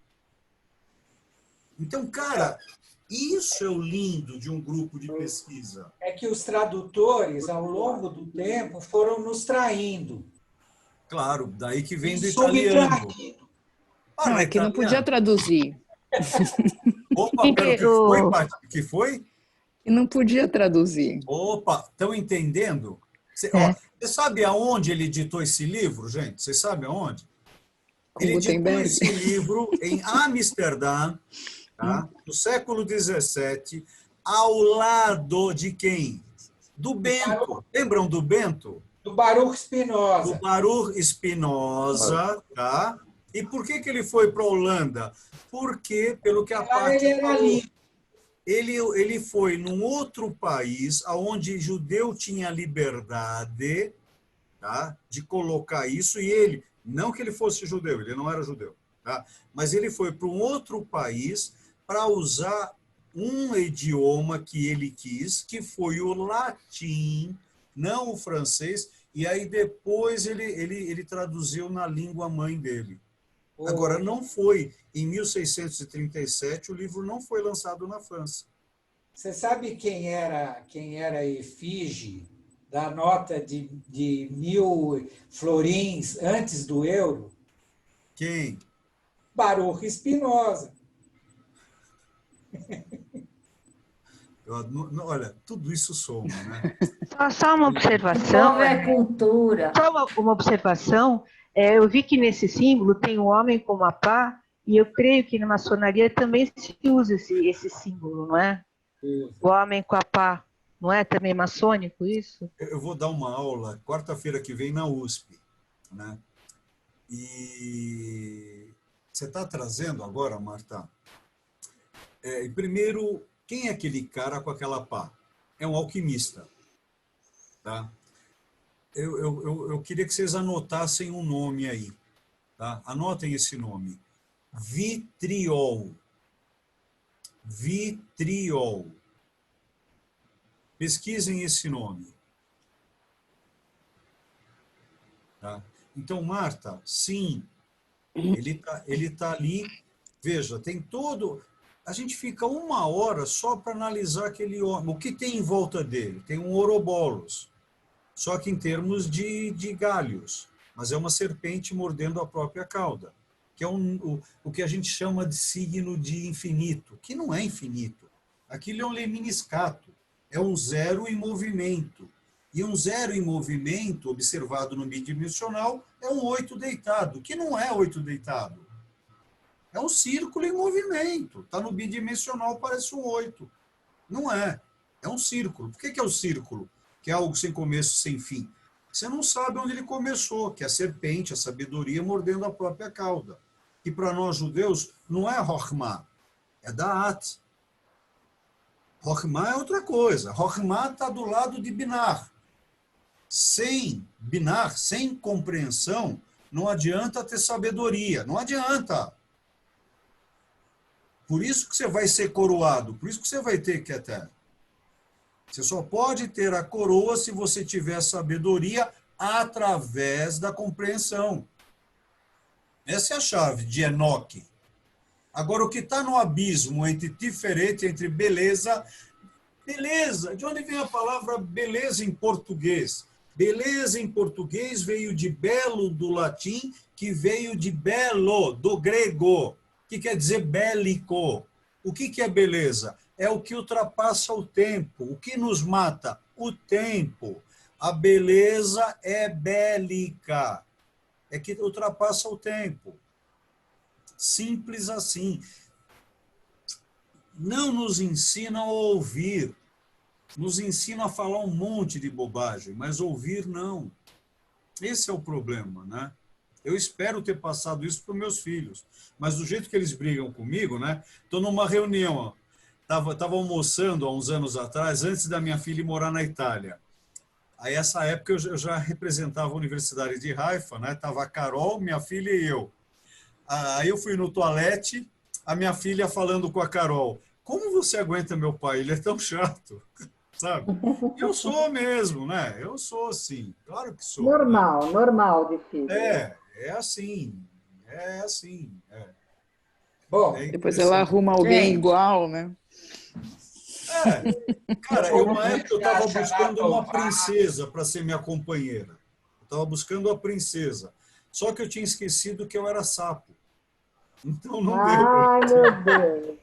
Então, cara, isso é o lindo de um grupo de pesquisa. É que os tradutores, ao longo do tempo, foram nos traindo. Claro, daí que vem do italiano. Não, é que não podia traduzir. Opa, pera, o que foi, Paty? O que foi? E não podia traduzir. Opa, estão entendendo? Você sabe aonde ele editou esse livro, gente? Você sabe aonde? Ele editou esse livro em Amsterdã, tá? No século XVII, ao lado de quem? Do Bento. Lembram do Bento? Do Baruch Spinoza. Do Baruch Spinoza, tá? E por que ele foi para a Holanda? Porque, pelo que a Paty falou, ele foi num outro país onde judeu tinha liberdade, tá, de colocar isso, e ele, não que ele fosse judeu, ele não era judeu, tá, mas ele foi para um outro país para usar um idioma que ele quis, que foi o latim, não o francês, e aí depois ele traduziu na língua mãe dele. Agora, não foi, em 1637, o livro não foi lançado na França. Você sabe quem era a efígie da nota de 1000 florins antes do euro? Quem? Baruch Spinoza. Olha, tudo isso soma, né? Só uma observação. É cultura. Só uma observação. Eu vi que nesse símbolo tem o homem como a pá, e eu creio que na maçonaria também se usa esse símbolo, não é? O homem com a pá. Não é também maçônico isso? Eu vou dar uma aula quarta-feira que vem na USP, né? E você está trazendo agora, Marta? Primeiro, quem é aquele cara com aquela pá? É um alquimista, tá? Eu queria que vocês anotassem um nome aí, tá? Anotem esse nome. Vitriol. Vitriol. Pesquisem esse nome. Tá? Então, Marta, sim, ele tá ali. Veja, tem todo... A gente fica 1 hora só para analisar aquele homem. O que tem em volta dele? Tem um Ouroboros, só que em termos de galhos. Mas é uma serpente mordendo a própria cauda, que é o que a gente chama de signo de infinito, que não é infinito. Aquilo é um lemniscato, é um zero em movimento. E um zero em movimento, observado no bidimensional, é um 8 deitado, que não é 8 deitado. É um círculo em movimento. Está no bidimensional, parece um 8. Não é. É um círculo. Por que é o círculo? Que é algo sem começo, sem fim. Você não sabe onde ele começou, que é a serpente, a sabedoria mordendo a própria cauda. E para nós judeus, não é Rochma, é Da'at. Rochma é outra coisa. Rochma está do lado de Binar. Sem Binar, sem compreensão, não adianta ter sabedoria. Não adianta. Por isso que você vai ser coroado, por isso que você vai ter Keter. Você só pode ter a coroa se você tiver sabedoria através da compreensão. Essa é a chave de Enoque. Agora, o que está no abismo entre diferente, entre beleza... Beleza, de onde vem a palavra beleza em português? Beleza em português veio de belo do latim, que veio de belo do grego, que quer dizer bélico. O que é beleza? É o que ultrapassa o tempo. O que nos mata? O tempo. A beleza é bélica. É que ultrapassa o tempo. Simples assim. Não nos ensina a ouvir. Nos ensina a falar um monte de bobagem, mas ouvir não. Esse é o problema, né? Eu espero ter passado isso para os meus filhos. Mas do jeito que eles brigam comigo, né? Estou numa reunião, estava almoçando há uns anos atrás, antes da minha filha ir morar na Itália. Aí, essa época, eu já representava a Universidade de Haifa, né? Estava a Carol, minha filha e eu. Aí eu fui no toalete, a minha filha falando com a Carol, como você aguenta meu pai? Ele é tão chato, sabe? Eu sou mesmo, né? Eu sou assim, claro que sou. Normal, né? Normal de filho. É assim, é. Bom, depois ela arruma alguém igual, né? Cara, uma época eu estava buscando uma princesa para ser minha companheira. Eu estava buscando a princesa. Só que eu tinha esquecido que eu era sapo. Então não deu. Ai, meu Deus.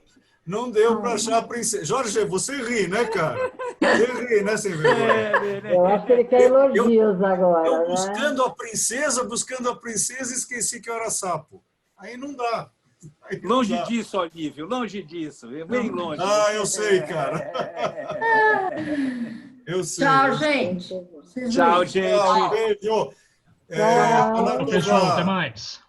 Não deu para achar a princesa. Jorge, você ri, né, cara? Você ri, né, sem vergonha? Eu acho que ele quer elogios agora, eu né? buscando a princesa, esqueci que eu era sapo. Aí não dá. Longe disso, Olívio, longe disso. Bem longe. Ah, eu sei, cara. Eu sei. Tchau, gente. Tchau, gente. Tchau, beijo. Pessoal, até mais.